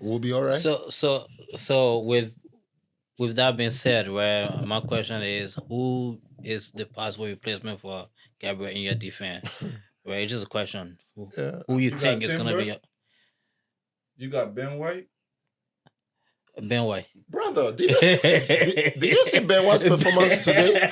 B: We'll be all right.
D: So with that being said, right, my question is, who is the possible replacement for Gabriel in your defense? Right, it's just a question.
B: Yeah.
D: Who you
C: You
D: think
C: got
D: is gonna be
C: Timber? You got Ben White.
D: Ben White?
B: Brother, did you see Ben White's performance today?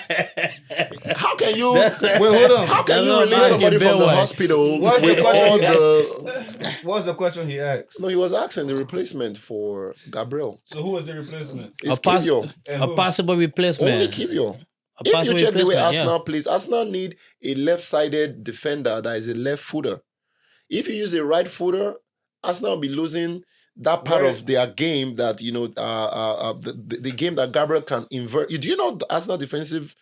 B: How can you
C: Wait, hold on.
B: how can
D: That's
B: you
D: what I'm
B: release
D: asking,
B: somebody
D: Ben
B: from the
D: White.
B: hospital
C: What's the
B: with
C: question
B: all
C: he
B: the
C: What's the question he asked?
B: No, he was asking the replacement for Gabriel.
C: So who was the replacement?
B: It's
D: poss-
B: Kivio.
C: And
D: A
C: who?
D: possible replacement.
B: Only Kivio.
D: A
B: If you
D: possible
B: check the way
D: replacement,
B: Arsenal plays, Arsenal need a left-sided defender that is a left footer. If you use a right footer, Arsenal will be losing that part
C: Where-
B: of their game that the game that Gabriel can invert. Do you know the Arsenal defensive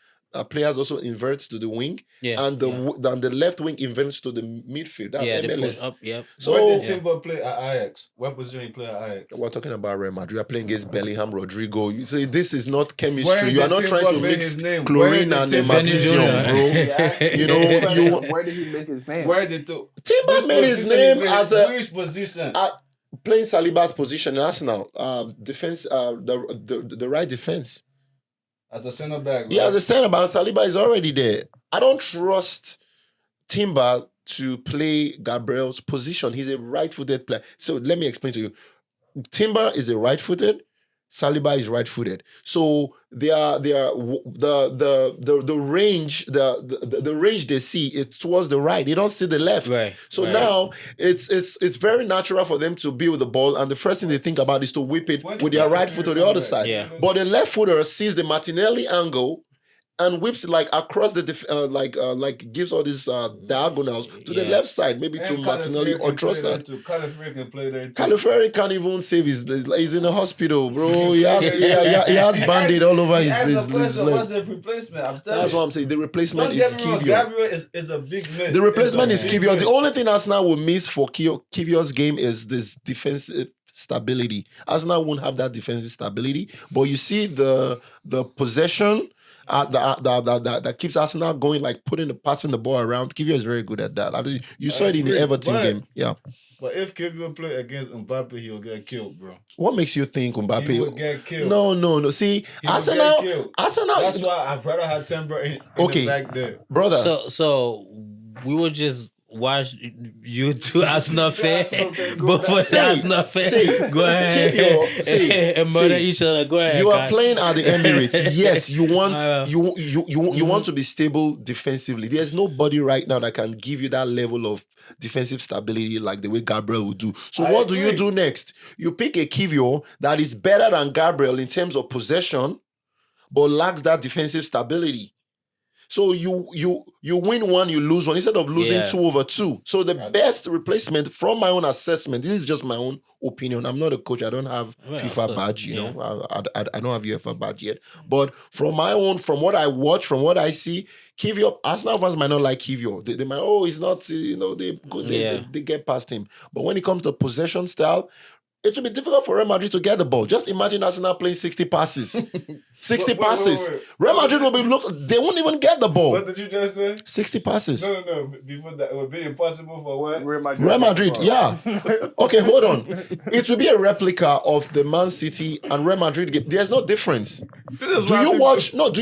B: players also invert to the wing,
D: Yeah.
B: and the left wing inverts to the midfield. That's
D: yeah, they push
B: MLS.
D: up. Yep.
B: So
C: Where did Timber play at Ajax? What position he play at Ajax?
B: we're talking about Real Madrid. We are playing against Bellingham, Rodrigo. You say this is not chemistry.
C: Where
B: You are
C: did
B: not trying to
C: Timber make
B: mix
C: his name?
B: chlorine
C: Where
B: and
C: did Timber
B: magnesium,
D: Jr.
B: bro.
A: Yes.
B: You know,
A: Where did he make his name?
C: Where did to
B: Timber
C: which
B: made his
C: position
B: name
C: he made-
B: as a
C: which position?
B: playing Saliba's position in Arsenal. Defense, the right defense.
C: As a center back.
B: Yeah,
C: right?
B: as a center back, Saliba is already there. I don't trust Timber to play Gabriel's position. He's a right-footed player. So let me explain to you. Timber is a right-footed. Saliba is right-footed. So the range the range they see it's towards the right. They don't see the left.
D: Right.
B: So
D: right.
B: now it's very natural for them to be with the ball, and the first thing they think about is to whip it
C: When
B: with
C: did
B: their
C: that
B: right foot to the
C: come
B: other
C: back?
B: side.
D: Yeah.
B: But the left footer sees the Martinelli angle and whips it like across the like gives all these diagonals to the
D: Yeah.
B: left side, maybe to
C: And
B: Martinelli
C: Calafrio
B: or
C: can play there
B: Trossard.
C: too. Calafrio can play there too.
B: Califeri can't even save he's in the hospital, bro. He has band-aid all over
C: He
B: his
C: asked a
B: his
C: question,
B: leg.
C: what's the replacement? I'm telling
B: That's
C: you.
B: what I'm saying. The replacement
C: Don't
B: is
C: get me wrong,
B: Kivio.
C: Gabriel is a big miss.
B: The replacement is
C: It's a big
B: Kivio.
C: miss.
B: The only thing Arsenal will miss for Kivio's game is this defensive stability. Arsenal won't have that defensive stability, but you see the possession that keeps Arsenal going, like passing the ball around. Kivio is very good at that. I think you saw it in the
C: agree,
B: Everton
C: but-
B: game. Yeah.
C: But if Kivio play against Mbappe, he'll get killed, bro.
B: What makes you think
C: He will
B: Mbappe?
C: get killed.
B: No. See,
C: He will
B: Arsenal.
C: get killed.
B: Arsenal.
C: That's why I'd rather have Timber in
B: Okay.
C: the back there.
B: Brother.
D: So we were just watch you two Arsenal fan. Both of
B: Say,
D: us Arsenal fan.
B: say,
D: Go ahead.
B: keep your-
D: and murder
B: say,
D: each other. Go ahead.
B: You are
D: guys.
B: playing at the Emirates. Yes, you want
D: Uh,
B: you want to be stable defensively. There's nobody right now that can give you that level of defensive stability like the way Gabriel would do. So what do you do next? You pick a Kivio that is better than Gabriel in terms of possession, but lacks that defensive stability. So you win one, you lose one, instead of losing 2/2. So the best replacement, from my own assessment, this is just my own opinion. I'm not a coach. I don't have FIFA badge. You know, I don't have UEFA badge yet. But from what I watch, from what I see, Kivio, Arsenal fans might not like Kivio. They might, he's not. They get past him. But when it comes to possession style, it will be difficult for Real Madrid to get the ball. Just imagine Arsenal playing 60 passes. 60 passes.
C: Wait.
B: Real Madrid will be they won't even get the ball.
C: What did you just say?
B: 60 passes.
C: No. Before that, it would be impossible for what?
B: Real Madrid, yeah. Okay, hold on. It will be a replica of the Man City and Real Madrid game. There's no difference. Do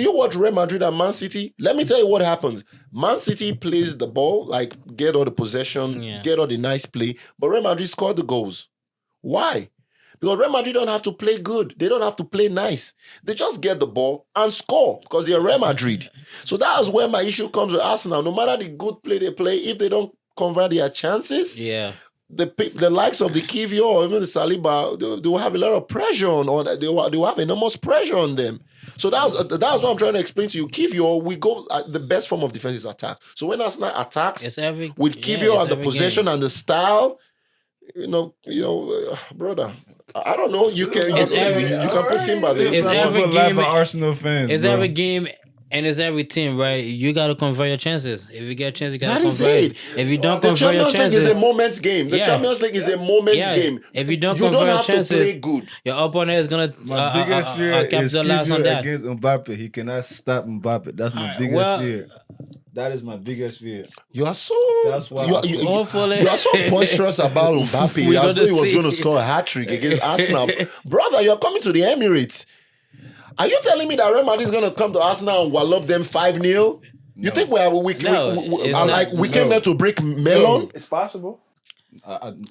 B: you watch Real Madrid and Man City? Let me tell you what happens. Man City plays the ball, like get all the possession, get all the nice play, but Real Madrid scored the goals. Why? Because Real Madrid don't have to play good. They don't have to play nice. They just get the ball and score because they're Real Madrid. So that's where my issue comes with Arsenal. No matter the good play they play, if they don't convert their chances, the likes of the Kivio or even the Saliba, they will have a lot of pressure on. They will have enormous pressure on them. So that's what I'm trying to explain to you. Kivio, we go the best form of defense is attack. So when Arsenal attacks with Kivio and the possession and the style, brother, I don't know. You can put him by there.
D: It's every game.
C: Arsenal fans.
D: It's every game and it's every team, right? You gotta convert your chances. If you get a chance, you gotta
B: That is
D: convert
B: it.
D: If you don't
B: The
D: convert your
B: Champions League
D: chances,
B: is a moments game. The Champions League is a moments game.
D: If you don't
B: You
D: convert
B: don't
D: your
B: have to
D: chances,
B: play good.
D: your opponent is gonna
C: My biggest fear is
D: capitalize on
C: Kivio
D: that.
C: against Mbappe. He cannot stop Mbappe. That's my biggest fear. That is my biggest fear.
B: You are so.
C: That's why.
D: Hopefully,
B: You are so boisterous about Mbappe
D: We're
B: as though he
D: gonna
B: was
D: see.
B: going to score a hat trick against Arsenal. Brother, you are coming to the Emirates. Are you telling me that Real Madrid is going to come to Arsenal and wallop them 5-0? You think we came there to break melon?
E: It's possible.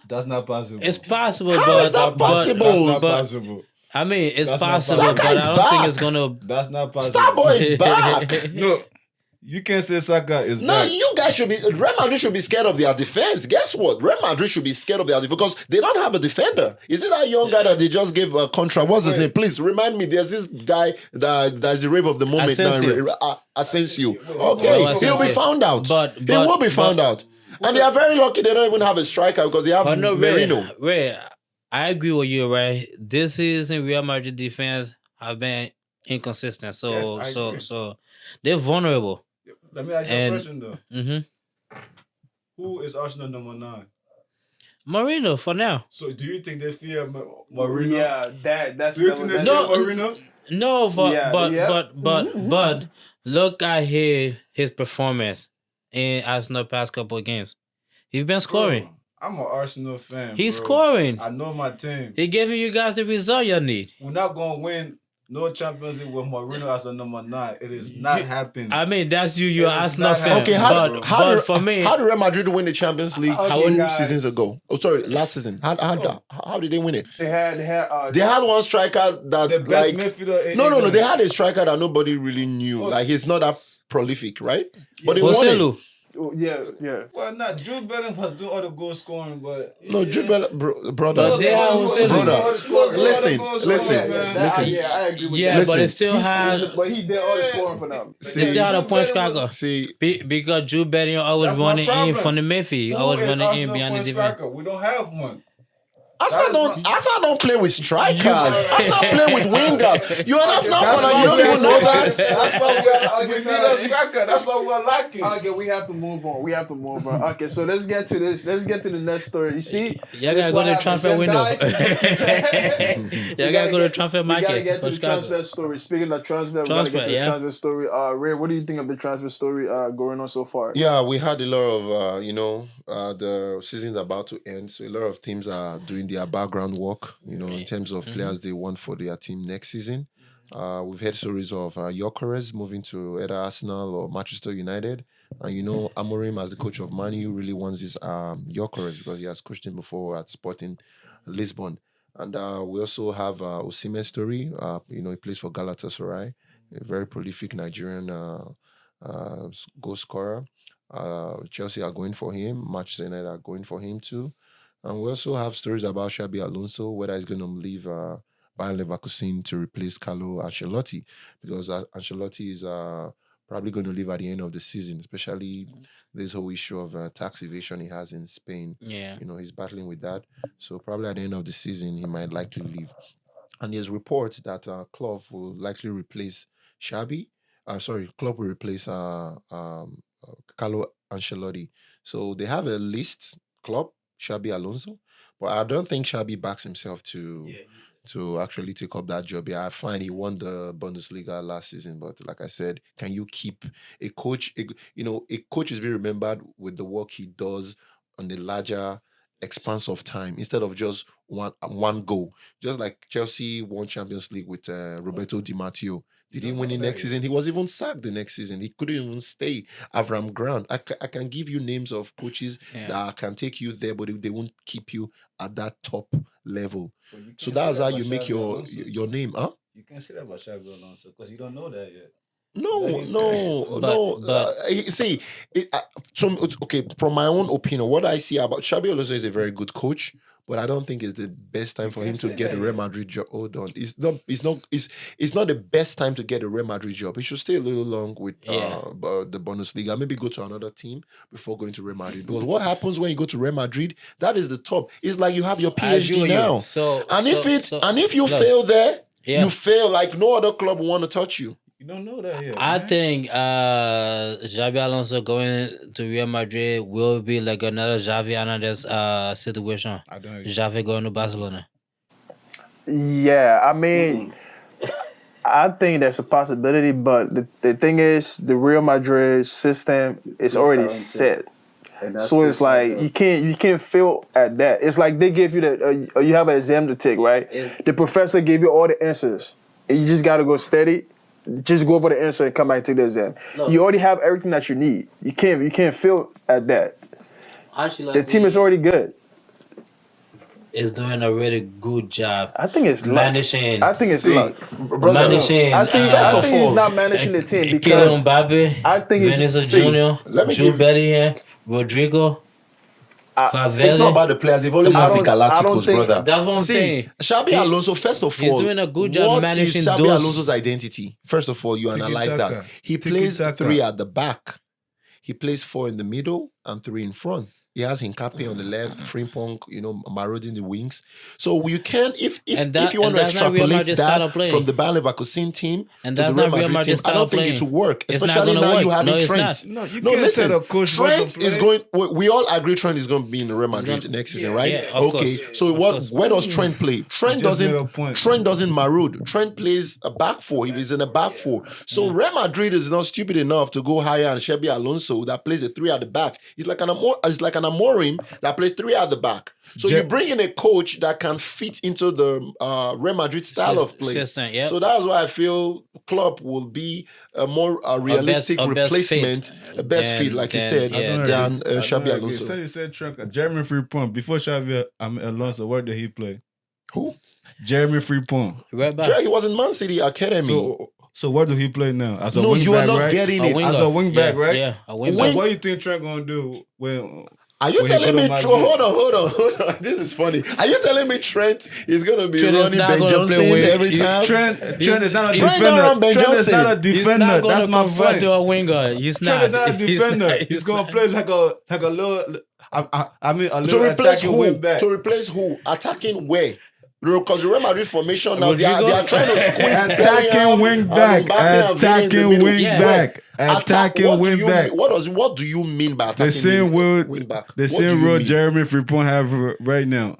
C: That's not possible.
D: it's possible.
B: How
D: but
B: is that
C: That's
B: possible?
C: not possible.
D: I mean, it's
C: That's not
D: possible,
C: possible.
D: but I
B: Saka
D: don't
B: is
D: think
B: back.
D: it's gonna.
C: That's not possible.
B: Starboy is back.
C: No, you can't say Saka is
B: No,
C: back.
B: you guys should be. Real Madrid should be scared of their defense. Guess what? Real Madrid should be scared of their defense because they don't have a defender. Is it that young guy that they just gave a contract? What's his name? Please remind me. There's this guy that's the rave of the moment
D: Asensio.
B: now. Asensio.
D: Oh,
B: Okay,
D: Asensio.
B: he'll be found out.
D: But-
B: he will be found out. And they are very lucky they don't even have a striker because they have
D: But no,
B: Merino.
D: Ray, I agree with you, right? This season, Real Madrid defense have been inconsistent, so
C: Yes, I agree.
D: so they're vulnerable.
C: Let me ask you a question though.
D: Mm-hmm.
C: Who is Arsenal number 9?
D: Marino for now.
C: So do you think they fear Marino?
E: Yeah, that's.
C: Do you think they fear
D: No,
C: Marino?
D: No, but
E: Yeah,
D: but,
E: yeah.
D: but look at his performance in Arsenal past couple of games. He's been scoring.
C: Bro, I'm an Arsenal fan.
D: He's
C: bro.
D: scoring.
C: I know my team.
D: He giving you guys the result you need.
C: We're not gonna win no Champions League with Marino as a number 9. It is not happening.
D: I mean, that's you're
C: It is
D: Arsenal
C: not
D: fan.
B: Okay,
D: but for me,
B: how did Real Madrid win the Champions League
E: Okay,
B: 2
E: guys.
B: seasons ago? Oh, sorry, last season. How did they win it?
E: They had.
B: They had one striker that
C: the best
B: like
C: midfielder in
B: no.
C: England.
B: They had a striker that nobody really knew. Like he's not that prolific, right? But they won it.
D: Joselu.
E: Yeah.
C: Well, not Jude Bellingham was doing all the goal scoring, but
B: No, Jude brother.
D: But they have Joselu.
B: Brother, listen.
E: I agree with
D: Yeah,
E: that.
D: but
B: Listen.
D: it still had
E: But he did all the scoring for them.
D: they still had a point striker.
B: See,
D: Because Jude Bellingham always
C: That's my
D: running in
C: problem.
D: from the midfield.
C: who
D: Always
C: is
D: running in
C: Arsenal
D: behind the
C: point
D: defense.
C: striker? We don't have one.
B: Arsenal don't play with strikers. Arsenal play with wingers. You understand? Now, you don't even know that.
C: That's why we need a striker. That's why we're lacking.
E: Okay, we have to move on. Okay, so let's get to this. Let's get to the next story. You see,
D: Y'all
E: this
D: gotta go
E: what
D: to the
E: happens.
D: transfer
E: Them
D: window.
E: guys-
D: Y'all gotta go to the transfer
E: We
D: market.
E: gotta get to
D: for
E: the
D: Chicago.
E: transfer story. Speaking of transfer, we gotta
D: Transfer,
E: get to the
D: yeah.
E: transfer story. Ray, what do you think of the transfer story going on so far?
B: Yeah, we had a lot of, the season's about to end. So a lot of teams are doing their background work, in terms of players they want for their team next season. We've heard stories of Gyökeres moving to either Arsenal or Manchester United. And Amorim, as the coach of Man U, really wants his Gyökeres because he has coached him before at Sporting Lisbon. And we also have Osimhen's story. He plays for Galatasaray, a very prolific Nigerian goal scorer. Chelsea are going for him. Manchester United are going for him too. And we also have stories about Xabi Alonso, whether he's going to leave Bayern Leverkusen to replace Carlo Ancelotti, because Ancelotti is probably going to leave at the end of the season, especially this whole issue of tax evasion he has in Spain.
D: Yeah.
B: He's battling with that. So probably at the end of the season, he might likely leave. And there's reports that Klopp will likely replace Xabi. Klopp will replace Carlo Ancelotti. So they have a list, Klopp, Xabi Alonso, but I don't think Xabi backs himself to actually take up that job. Yeah, I find he won the Bundesliga last season, but like I said, can you keep a coach? A coach is being remembered with the work he does on the larger expanse of time instead of just one goal. Just like Chelsea won Champions League with Roberto Di Matteo. Did he win the next season? He was even sacked the next season. He couldn't even stay. Avram Grant. I can give you names of coaches that can take you there, but they won't keep you at that top level. So that's how you make your name, huh?
C: You can't say that about Xabi Alonso because you don't know that yet.
B: No. See, from my own opinion, what I see about Xabi Alonso is a very good coach, but I don't think it's the best time for him to get a Real Madrid job. Hold on, it's not the best time to get a Real Madrid job. He should stay a little long with the Bundesliga, maybe go to another team before going to Real Madrid. Because what happens when you go to Real Madrid? That is the top. It's like you have your PhD now. If you fail there, you fail like no other club will want to touch you.
C: You don't know that yet.
D: I think Xabi Alonso going to Real Madrid will be like another Xavi Hernandez situation. Xavi going to Barcelona.
E: Yeah, I mean, I think that's a possibility, but the thing is, the Real Madrid system is already set. So it's like you can't fail at that. It's like they give you you have an exam to take, right? The professor gave you all the answers, and you just got to go steady. Just go over the answer and come back to the exam. You already have everything that you need. You can't fail at that. The team is already good.
D: Is doing a really good job.
E: I think it's
D: managing.
E: luck. I think it's luck.
D: Managing.
E: I think he's not managing the team because
D: Mbappe,
E: I think
D: Vinicius Junior, Jude Bellingham, Rodrigo.
B: It's not about the players. They've always had the Galacticos, brother.
D: That's what I'm saying.
B: Xabi Alonso, first of all,
D: he's doing a good job managing
B: Xabi Alonso's identity? First of all, you analyze that. He plays 3 at the back. He plays 4 in the middle and 3 in front. He has Hincapié on the left, Frimpong, marauding the wings. So you can, if you want to extrapolate that from the Bayer Leverkusen team to the Real Madrid team, I don't think it will work. Especially now you have Trent.
C: No, listen,
B: Trent is going. We all agree Trent is going to be in the Real Madrid next season, right?
D: Yeah,
B: okay. So where does Trent play? Trent doesn't maraud. Trent plays a back 4. He is in a back 4. So Real Madrid is not stupid enough to go higher on Xabi Alonso that plays a 3 at the back. It's like an Amorim that plays 3 at the back. So you bring in a coach that can fit into the Real Madrid style of play. So that's why I feel Klopp will be a more realistic replacement, a best fit, like you said, than Xabi Alonso.
C: You said Jeremy Frimpong. Before Xabi Alonso, where did he play?
B: Who?
C: Jeremy Frimpong.
D: Right back.
B: He was in Man City Academy.
C: So where do he play now? As a wing back,
B: you are not
C: right?
B: getting it.
C: As a wing back, right?
D: Yeah, a wing
C: So
D: back.
C: what do you think Trent gonna do when?
B: Are you telling me? Hold on. This is funny. Are you telling me Trent is gonna be running Ben Johnson every time?
C: Trent is not a
B: Trent
C: defender.
B: Trent is
C: not a defender.
D: That's
C: my point.
D: To a winger.
C: Trent is not a defender. He's gonna play like a little. I mean, a little attacking wing back.
B: To replace who? Attacking where? Because the Real Madrid formation now, they are trying to squeeze
C: attacking wing back. Attacking wing back. Attacking wing back.
B: What do you mean by attacking wing back?
C: The same role Jeremy Frimpong have right now.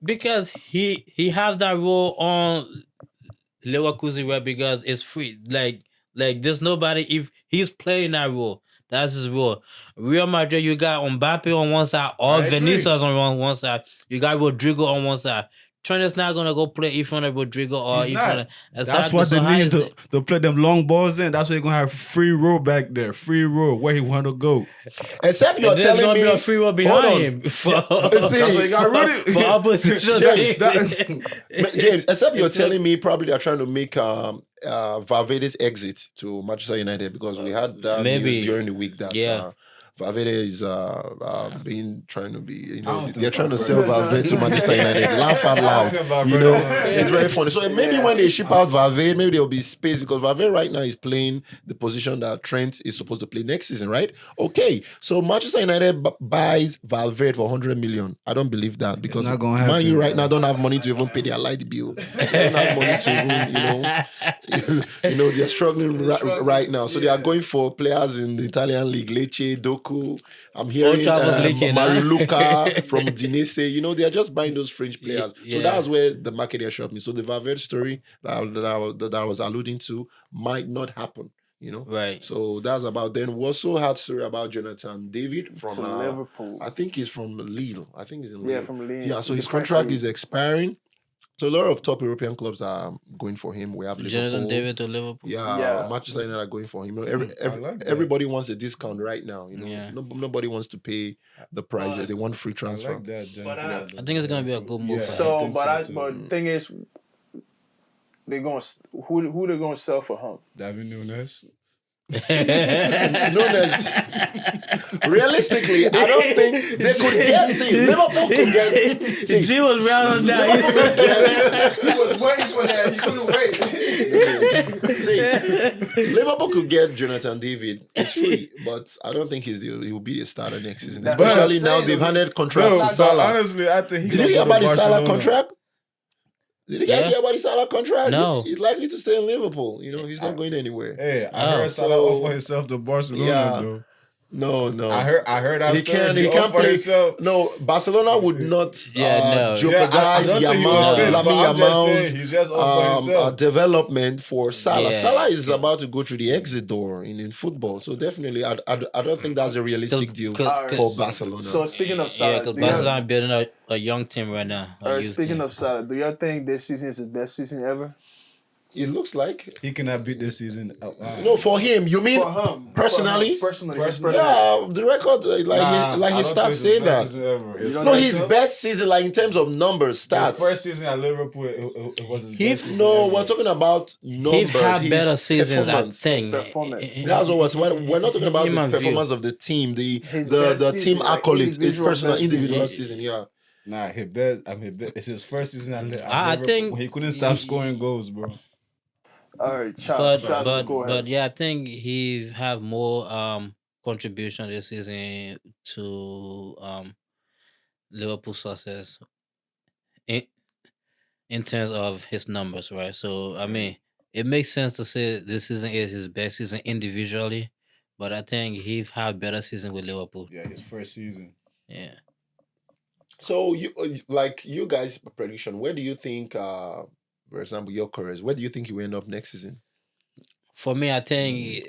D: Because he have that role on Leverkusen, right? Because it's free. Like there's nobody, if he's playing that role. That's his role. Real Madrid, you got Mbappe on one side, or Vinicius on one side. You got Rodrigo on one side. Trent is not gonna go play in front of Rodrigo or
C: He's
D: in
C: not.
D: front of.
C: That's
D: Exactly.
C: what
D: So
C: they
D: how
C: need
D: is
C: to,
D: it-
C: to play them long balls in. That's why you're gonna have free roll back there. Free roll where he want to go.
B: Except you're
D: And there's
B: telling
D: gonna
B: me.
D: be a free roll
B: Hold
D: behind
B: on.
D: him for
B: See,
C: That's why you got Rudy.
D: for opposition
B: James,
D: team.
B: James, except you're telling me probably they're trying to make Valverde's exit to Manchester United because we had
D: Maybe.
B: news during the week that
D: Yeah.
B: Valverde is being trying to be,
C: I don't
B: they're
C: think
B: trying to
C: Valverde-
B: sell Valverde to Manchester United. Laugh out loud. It's very funny. So maybe when they ship out Valverde, maybe there'll be space because Valverde right now is playing the position that Trent is supposed to play next season, right? Okay, so Manchester United buys Valverde for 100 million. I don't believe that because
C: not gonna
B: Man U
C: happen.
B: right now don't have money to even pay their light bill. They don't have money to even, they're struggling right now. So they are going for players in the Italian league, Lecce, Doku. I'm hearing
D: Travel's leaking,
B: Mario
D: huh?
B: Luca from Dinese. They are just buying those French players. So
D: Yeah.
B: that's where the market is shopping. So the Valverde story that I was alluding to might not happen.
D: Right.
B: So that's about. Then we also had story about Jonathan David from
E: To Liverpool.
B: I think he's from Lille. I think he's in Lille.
E: Yeah, from Lille.
B: Yeah, so
E: The
B: his
E: French
B: contract
E: league.
B: is expiring. So a lot of top European clubs are going for him. We have Liverpool.
D: Jonathan David to Liverpool.
B: Yeah, Manchester United are going for him.
C: I like that.
B: Everybody wants a discount right now.
D: Yeah.
B: Nobody wants to pay the price. They want free
C: I
B: transfer.
C: like that, Jonathan.
D: I think it's gonna be a good move.
C: Yeah.
D: For him.
E: So,
C: think
E: but
C: so,
E: but
C: too.
E: the thing is, they're going who they're going to sell for him?
C: David Nunes.
B: Nunes, realistically, I don't think they could get. See, Liverpool could get. See,
D: G was round on that.
A: He was waiting for that. He couldn't wait.
B: See, Liverpool could get Jonathan David. It's free, but I don't think he will be a starter next season.
E: That's what
B: Especially
E: I'm
B: now
E: saying.
B: they've handed contract
C: No,
B: to
C: but
B: Salah.
C: honestly, I think he
B: Did you hear
C: gonna go
B: about
C: to
B: the Salah
C: Barcelona.
B: contract? Did you guys
D: Yeah.
B: hear about the Salah contract?
D: No.
B: He's likely to stay in Liverpool. He's not going anywhere.
C: Hey, I
D: Oh.
C: heard Salah
B: So-
C: offer himself to Barcelona
B: Yeah.
C: though.
B: No.
C: I heard that
B: He
C: story.
B: can't. He can't
C: offered
B: play.
C: himself.
B: No, Barcelona would not
D: Yeah, no.
B: jeopardize
C: don't think he was
B: Yamal,
C: fit, but
B: Lamine
C: I'm just
B: Yamal's
C: saying, he just offered himself.
B: development for Salah.
D: Yeah.
B: Salah is about to go through the exit door in football. So definitely, I don't think that's a realistic deal
D: Cause-
B: for Barcelona.
E: So speaking of
D: Yeah,
E: Salah,
D: because
E: do y'all-
D: Barcelona building a young team right now. a youth
E: speaking
D: team.
E: of Salah, do y'all think this season is his best season ever?
B: It looks like
C: He cannot beat this season.
B: no for him. You mean
E: For him,
B: personally?
E: personally.
B: Yeah, the record his stats say that. No, his best season, like in terms of numbers,
C: The
B: stats.
C: first season at Liverpool, it was his
D: He-
C: best season
B: No,
C: ever.
B: we're talking about
D: He
B: numbers.
D: had
B: his
D: better seasons, I
B: performance.
D: think.
E: His performance.
B: That's what we're not talking about the
D: Human view.
B: performance of the team, the
E: His best
B: team
E: season, like
B: accolades, his
E: individual
B: personal
E: best
B: individual
D: season.
B: season. Yeah.
C: Nah, his best. It's his first season at Liverpool.
D: I think-
C: he couldn't stop scoring goals, bro.
E: All right,
D: But
E: Charles,
D: but
E: go ahead.
D: but yeah, I think he have more contribution this season to Liverpool success in terms of his numbers, right? So I mean, it makes sense to say this season is his best season individually, but I think he have better season with Liverpool.
C: Yeah, his first season.
D: Yeah.
B: So you guys' prediction, where do you think for example, your careers, where do you think you will end up next season?
D: For me, I think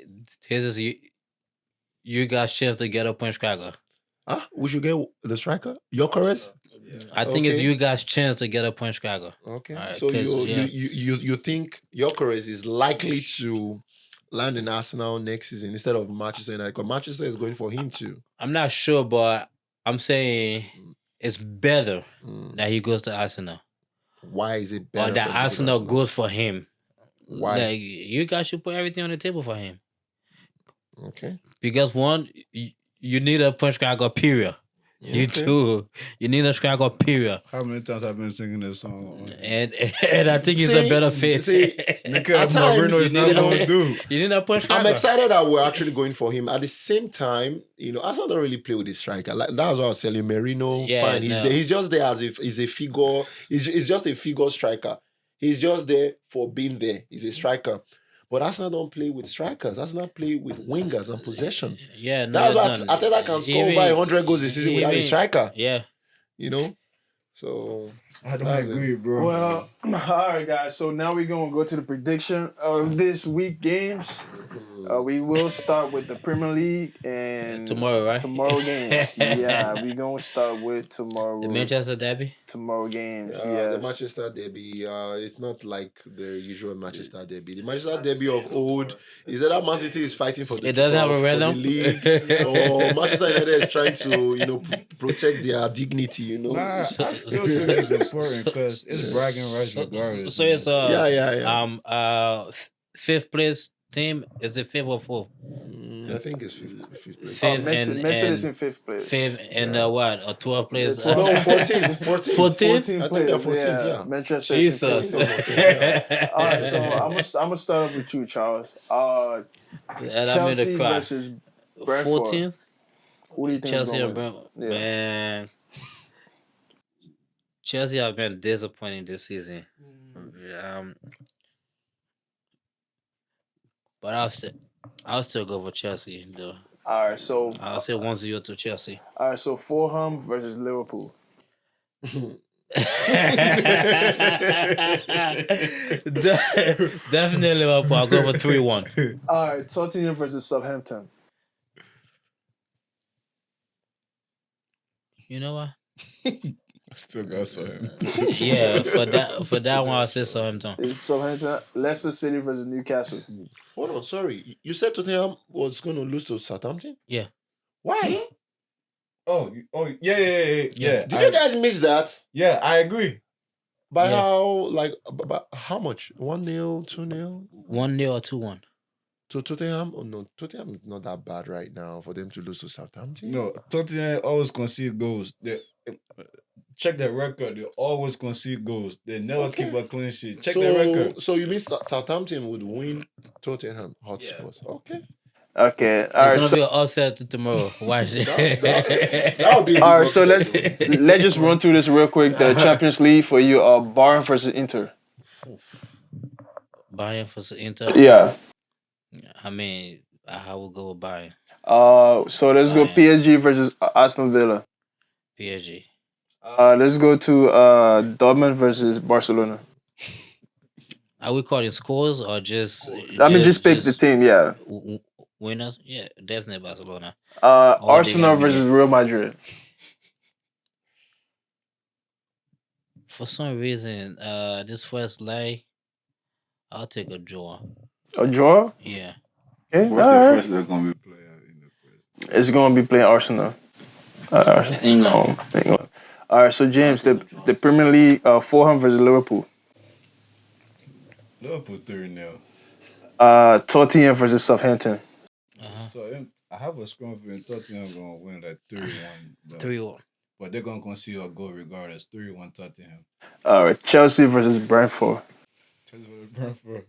D: this is you guys chance to get a punch cracker.
B: We should get the striker? Your careers?
D: I think it's
B: Okay.
D: you guys chance to get a punch cracker.
B: Okay.
D: Alright,
B: So
D: 'cause, yeah.
B: you think your careers is likely to land in Arsenal next season instead of Manchester United? Because Manchester is going for him too.
D: I'm not sure, but I'm saying it's better
B: Mm.
D: that he goes to Arsenal.
B: Why is it better?
D: Or that
B: for him to go to
D: Arsenal goes for him.
B: Why?
D: Like, you guys should put everything on the table for him.
B: Okay.
D: Because one, you need a punch cracker, period. You
B: Okay.
D: do. You need a striker, period.
C: How many times I've been singing this song?
D: And I think he's a
B: See,
D: better fit.
B: see,
C: Because
B: At times,
C: Marino is
B: you
C: not
B: know,
C: going to do.
D: You need a punch cracker.
B: I'm excited that we're actually going for him. At the same time, Arsenal don't really play with the striker. Like that's what I was telling Merino.
D: Yeah,
B: Fine, he's
D: no.
B: there. He's just there as if he's a figure. He's just a figure striker. He's just there for being there. He's a striker. But Arsenal don't play with strikers. Arsenal play with wingers and possession.
D: Yeah, no,
B: That's why
D: no,
B: Arteta can score
D: even-
B: over 100 goals a season without a
D: even-
B: striker.
D: Yeah.
B: So
C: I don't
B: That's it.
C: agree, bro.
E: Well, all right, guys. So now we're gonna go to the prediction of this week games. We will start with the Premier League and
D: Tomorrow, right?
E: tomorrow games. Yeah, we gonna start with tomorrow.
D: The Manchester Derby.
E: Tomorrow games.
B: The
E: Yes.
B: Manchester Derby, it's not like the usual Manchester Derby. The Manchester Derby of old is that Man City is fighting for the,
D: It doesn't have a
B: for the
D: rhythm.
B: league, or Manchester United is trying to protect their dignity.
C: Nah, I still think it's important because it's bragging rights regardless.
D: So it's
B: Yeah.
D: fifth place team. Is it fifth or fourth?
B: I think it's fifth place.
D: Fifth
E: Man City is
D: and
E: in fifth place.
D: fifth and what? Or 12th place?
E: The 12th.
B: No, 14th.
D: 14th?
E: 14
B: I think
E: players.
B: they're 14th, yeah.
E: Manchester is in
D: Jesus.
E: 14th. All right, so I'm gonna start off with you, Charles.
D: And I'm in
E: Chelsea
D: the cry.
E: versus Brentford.
D: 14th?
E: Who do you think
D: Chelsea
E: is
D: and
E: going to win?
D: Brentford. Man. Chelsea have been disappointing this season. But I'll still go for Chelsea though.
E: All right, so
D: I'll say 1-0 to Chelsea.
E: all right, so Fulham versus Liverpool.
D: Definitely Liverpool. I'll go for 3-1.
E: All right, Tottenham versus Southampton.
D: You know what?
C: I still got something.
D: Yeah, for that one I'll say Southampton.
E: It's Southampton. Leicester City versus Newcastle.
B: Hold on, sorry. You said Tottenham was going to lose to Southampton?
D: Yeah.
B: Why?
C: Oh, yeah.
B: Did you guys miss that?
C: Yeah, I agree.
B: By
D: Yeah.
B: how, by how much? 1-0, 2-0?
D: 1-0 or 2-1.
B: To Tottenham? Oh, no, Tottenham is not that bad right now for them to lose to Southampton.
C: No, Tottenham always concede goals. Check their record. They always concede goals. They never keep a clean sheet. Check their record.
B: So you mean Southampton would win Tottenham Hotspurs? Okay.
E: Okay. All right.
D: It's
E: So,
D: gonna be an upset tomorrow. Watch it.
B: That would be a
E: all right.
B: big
E: So
B: upset.
E: let's just run through this real quick. The Champions League for you. Bayern versus Inter.
D: Bayern versus Inter.
E: Yeah.
D: I mean, I will go with Bayern.
E: So let's go
D: Bayern.
E: PSG versus Aston Villa.
D: PSG.
E: Let's go to Dortmund versus Barcelona.
D: Are we calling scores or just?
E: Just pick the team. Yeah.
D: Winners. Yeah, definitely Barcelona.
E: Arsenal
D: they
E: versus Real Madrid.
D: For some reason, this first leg, I'll take a draw.
E: A draw.
D: Yeah.
E: Okay.
C: What's
E: all
C: the
E: right.
C: first they're gonna be playing in the first?
E: It's gonna be playing Arsenal. England. All right. So James, the Premier League, Fulham versus Liverpool.
C: Liverpool 3-0.
E: Tottenham versus Southampton.
C: So I have a strong feeling Tottenham gonna win like 3-1.
D: 3-1.
C: But they're gonna concede a goal regardless. 3-1 Tottenham.
E: All right. Chelsea versus Brentford.
C: Brentford.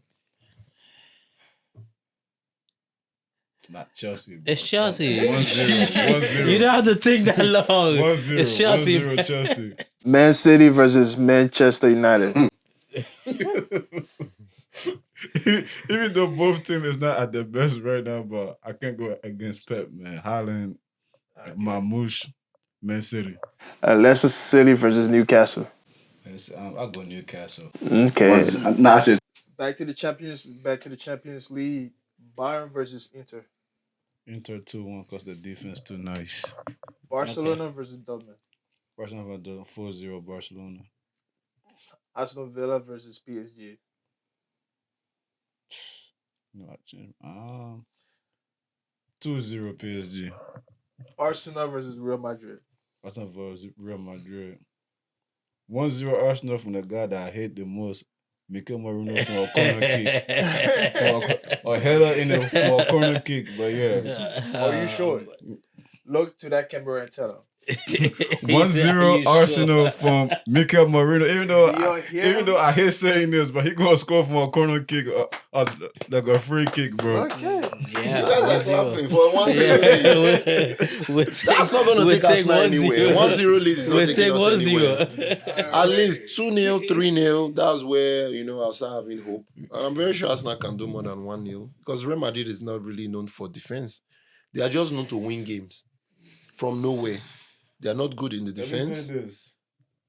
C: It's not Chelsea. Bro.
D: It's Chelsea.
C: 1-0.
D: You don't have to think that long.
C: 1-0.
D: It's Chelsea.
C: 1-0 Chelsea.
E: Man City versus Manchester United.
C: Even though both teams is not at their best right now, but I can't go against Pep, man. Haaland, Mamouche, Man City.
E: Leicester City versus Newcastle.
C: I'll go Newcastle.
E: Okay.
A: Back to the Champions League. Bayern versus Inter.
C: Inter 2-1 because the defense too nice.
A: Barcelona versus Dortmund.
C: Barcelona 4-0 Barcelona.
A: Aston Villa versus PSG.
C: No, 2-0 PSG.
A: Arsenal versus Real Madrid.
C: Arsenal versus Real Madrid. 1-0 Arsenal from the guy that I hate the most, Mikel Marino from a corner kick. Or header for a corner kick, but yeah.
A: Are you sure? Look to that camera and tell him.
C: 1-0 Arsenal from Mikel Marino. Even though I hate saying this, but he gonna score from a corner kick, like a free kick, bro.
B: Okay.
D: Yeah.
B: You guys are clapping for 1-0 lead. That's not going to take us now anywhere. 1-0 lead is not taking us anywhere. At least 2-0, 3-0. That's where, I'll start having hope. And I'm very sure Arsenal can do more than 1-0 because Real Madrid is not really known for defense. They are just known to win games from nowhere. They are not good in the defense.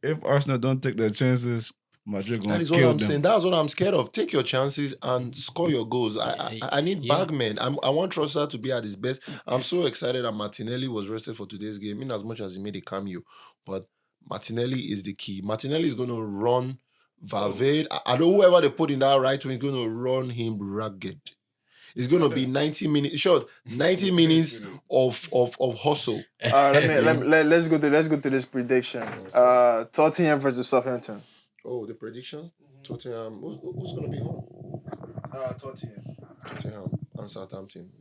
C: If Arsenal don't take their chances, Madrid
B: That
C: gonna
B: is what
C: kill
B: I'm saying.
C: them.
B: That's what I'm scared of. Take your chances and score your goals. I need
D: Yeah.
B: bagmen. I want Trossard to be at his best. I'm so excited that Martinelli was rested for today's game, in as much as he made a cameo. But Martinelli is the key. Martinelli is going to run Valverde. I know whoever they put in that right wing is going to run him ragged. It's going to be 90 minutes short, 90 minutes of hustle.
E: Let's go to this prediction. Tottenham versus Southampton.
B: Oh, the prediction? Tottenham. Who's going to be home?
E: Tottenham.
B: Tottenham and Southampton.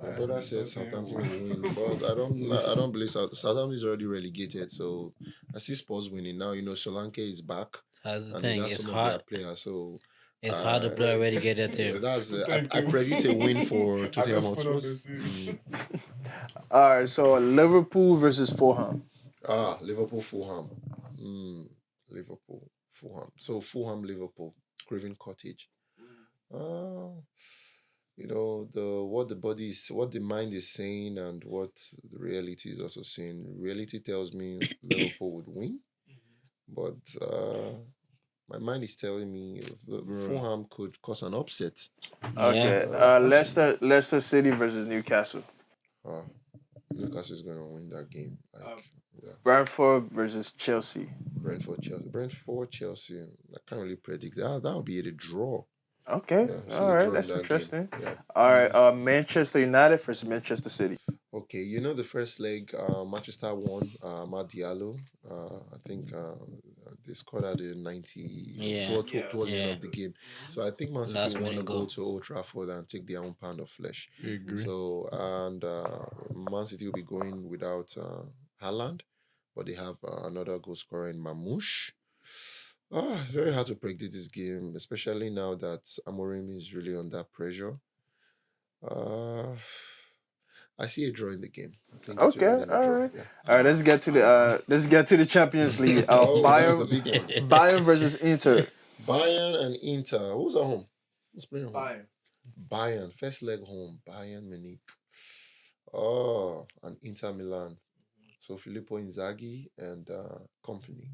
B: My brother said Southampton will win, but I don't believe Southampton is already relegated. So I see Spurs winning now. Solanke is back,
D: That's the
B: and they
D: thing.
B: got
D: It's
B: some of their
D: hard.
B: players. So
D: It's hard to play already get that
B: yeah,
D: team.
B: that's I predict a win for Tottenham Hotspurs.
E: All right, so Liverpool versus Fulham.
B: Liverpool, Fulham. Liverpool, Fulham. So Fulham, Liverpool, Craven Cottage. What the mind is saying and what the reality is also saying. Reality tells me Liverpool would win, but my mind is telling me Fulham could cause an upset.
E: Okay. Leicester City versus Newcastle.
B: Uh, Newcastle is going to win that game.
E: Brentford versus Chelsea.
B: Brentford, Chelsea. I can't really predict that. That would be a draw.
E: Okay.
B: Yeah,
E: All right.
B: draw
E: That's
B: in that
E: interesting.
B: game. Yeah.
E: All right. Manchester United versus Manchester City.
B: Okay, the first leg, Manchester won. Matt Diallo, I think they scored at the 90
D: Yeah.
B: towards the end
D: Yeah.
B: of the game. So I think Man City
D: Last
B: want to
D: minute
B: go
D: goal.
B: to Old Trafford and take their own pound of flesh.
C: Agree.
B: So and Man City will be going without Haaland, but they have another goal scorer in Mamouche. It's very hard to predict this game, especially now that Amorim is really under pressure. Uh, I see a draw in the game. I think it will
E: Okay.
B: end in a
E: All
B: draw.
E: right.
B: Yeah.
E: All right. Let's get to the Champions League.
B: That's the big one.
E: Bayern versus Inter.
B: Bayern and Inter. Who's at home? Who's playing home?
E: Bayern.
B: Bayern. First leg home. Bayern Munich. Oh, and Inter Milan. So Filippo Inzaghi and company.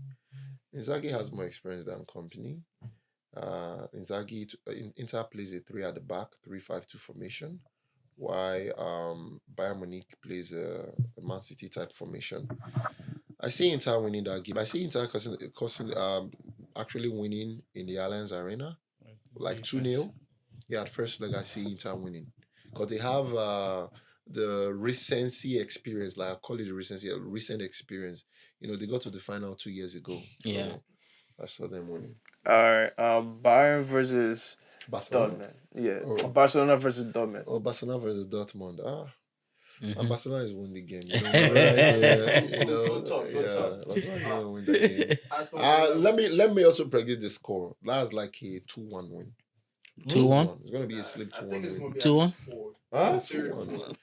B: Inzaghi has more experience than company. Inter plays a three at the back, 3-5-2 formation, while Bayern Munich plays a Man City type formation. I see Inter winning that game. I see Inter actually winning in the Allianz Arena, like 2-0. Yeah, at first leg I see Inter winning because they have the recency experience, like I call it the recent experience. They got to the final 2 years ago, so
D: Yeah.
B: I saw them winning.
E: All right. Bayern versus
B: Barcelona.
E: Dortmund. Yeah.
B: Oh.
E: Barcelona versus Dortmund.
B: Oh, Barcelona versus Dortmund. And
D: Mhm.
B: Barcelona is winning the game. Right?
E: Don't talk.
B: Barcelona is going to win the game. Let me also predict the score. That's like a 2-1 win.
D: 2-1.
B: It's going to be a slip 2-1 win.
D: 2-1.
B: 2-1.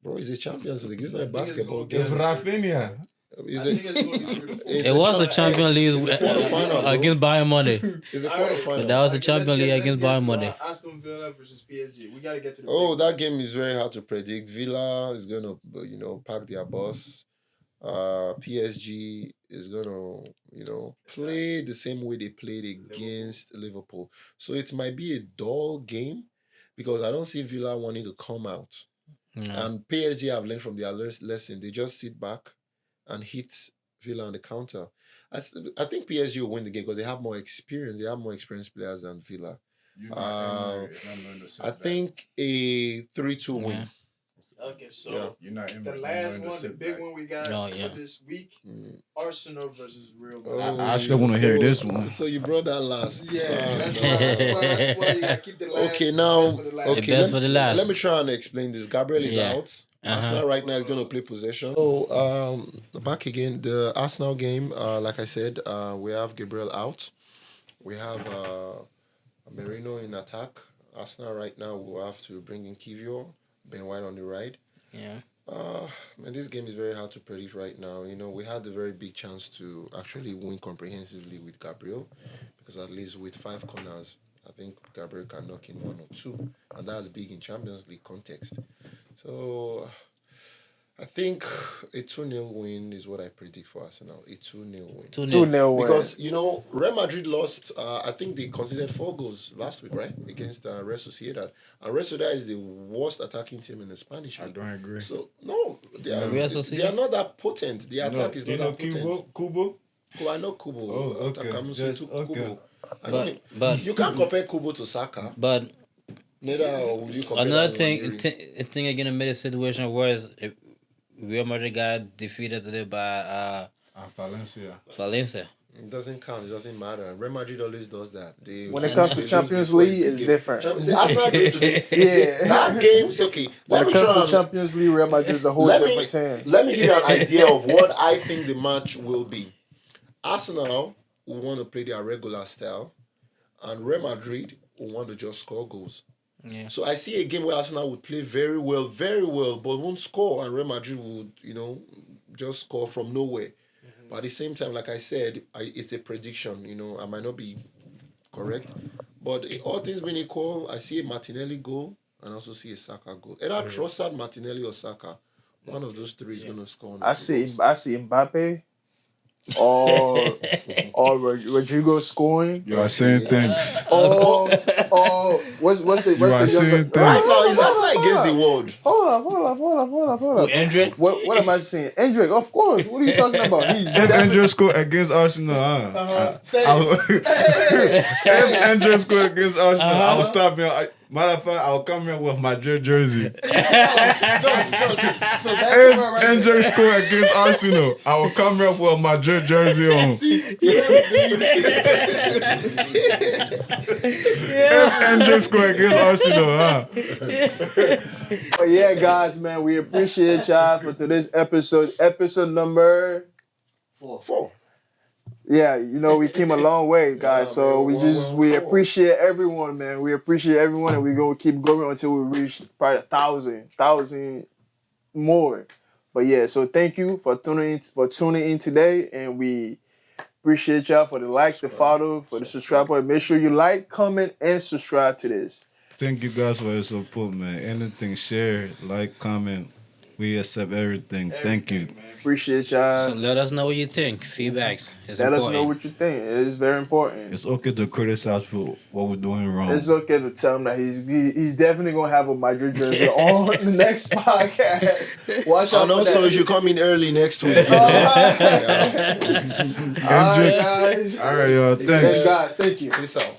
B: Bro, it's a Champions League. It's not a basketball
C: If
B: game.
C: Rafinha.
D: It was a Champions League
B: quarterfinal,
D: against Bayern Money.
B: It's a quarterfinal.
D: That was the Champions League against Bayern Money.
E: Aston Villa versus PSG. We gotta get to the.
B: That game is very hard to predict. Villa is going to, pack their bus. PSG is going to, play the same way they played against Liverpool. So it might be a dull game because I don't see Villa wanting to come out.
D: No.
B: And PSG have learned from their lesson. They just sit back and hit Villa on the counter. I think PSG will win the game because they have more experience. They have more experienced players than Villa. I think a 3-2 win.
E: Okay, so
C: You're not
E: the last one, the big one we got for this week, Arsenal versus Real Madrid.
C: I actually want to hear this one.
B: So you brought that last.
E: Yeah, that's why you gotta keep the last.
B: Okay, now,
D: best for the last.
B: Let me try and explain this. Gabriel is out. Arsenal right now is going to play possession. So, back again, the Arsenal game, like I said, we have Gabriel out. We have Merino in attack. Arsenal right now will have to bring in Kivior, Ben White on the right.
D: Yeah.
B: Man, this game is very hard to predict right now. We had a very big chance to actually win comprehensively with Gabriel because at least with 5 corners, I think Gabriel can knock in 1 or 2. And that's big in Champions League context. So, I think a 2-0 win is what I predict for Arsenal. A 2-0 win.
E: 2-0 win.
B: Because, Real Madrid lost, I think they conceded 4 goals last week, right? Against Real Sociedad. And Real Sociedad is the worst attacking team in the Spanish
C: I
B: league.
C: don't agree.
B: So, no, they are
D: Real Sociedad?
B: they are not that potent. The attack is not that potent.
C: Kubo?
B: Oh, I know Kubo.
C: Oh, okay.
B: Takamusu
C: Yes,
B: took
C: okay.
B: Kubo. I know him.
D: But
B: You can't compare Kubo to Saka.
D: but
B: Neither will you compare
D: another
B: that
D: thing,
B: with Waneri.
D: thing again, made a situation worse. If Real Madrid got defeated today by
C: Valencia.
D: Valencia.
B: It doesn't count. It doesn't matter. Real Madrid always does that.
E: When it comes to Champions League, it's different.
B: See, Arsenal game today.
E: Yeah.
B: That game, it's okay.
E: When
B: Let
E: it
B: me
E: comes
B: try
E: to
B: and
E: Champions League, Real Madrid is a whole
B: let me
E: different team.
B: let me give you an idea of what I think the match will be. Arsenal will want to play their regular style, and Real Madrid will want to just score goals.
D: Yeah.
B: So I see a game where Arsenal would play very well, but won't score, and Real Madrid would, just score from nowhere. But at the same time, like I said, it's a prediction. I might not be correct, but all things being equal, I see a Martinelli goal and also see a Saka goal. Either Trossard, Martinelli, or Saka. One of those three is going to score.
E: I see Mbappe or Rodrigo scoring.
C: You are saying things.
E: Oh, what's the
C: are saying
E: younger?
C: things.
B: Right now, it's Arsenal against the world.
E: Hold up.
D: Hendrick?
E: What am I saying? Hendrick, of course. What are you talking about? He's
C: If Andrew scored against Arsenal, if Andrew scored against Arsenal, I will stop being. Matter of fact, I'll come here with my jersey. If Andrew scored against Arsenal, I will come here with my jersey on. If Andrew scored against Arsenal,
E: But yeah, guys, man, we appreciate y'all for today's episode number
B: 4.
E: Yeah, we came a long way, guys. So we appreciate everyone, man. We appreciate everyone, and we're gonna keep going until we reach probably 1,000 more. But yeah, so thank you for tuning in today, and we appreciate y'all for the likes, the follow, for the subscribe button. Make sure you like, comment, and subscribe to this.
C: thank you guys for your support, man. Anything, share, like, comment. We accept everything. Thank you.
E: Appreciate y'all.
D: So let us know what you think. Feedbacks is
E: Let
D: important.
E: us know what you think. It is very important.
C: It's okay to criticize for what we're doing wrong.
E: It's okay to tell him that he's definitely gonna have a Madrid jersey on the next podcast. Watch out
B: And
E: for
B: also,
E: that.
B: you should come in early next week.
E: All right, guys.
C: All right, y'all. Thanks.
E: Guys, thank you.
B: Peace out.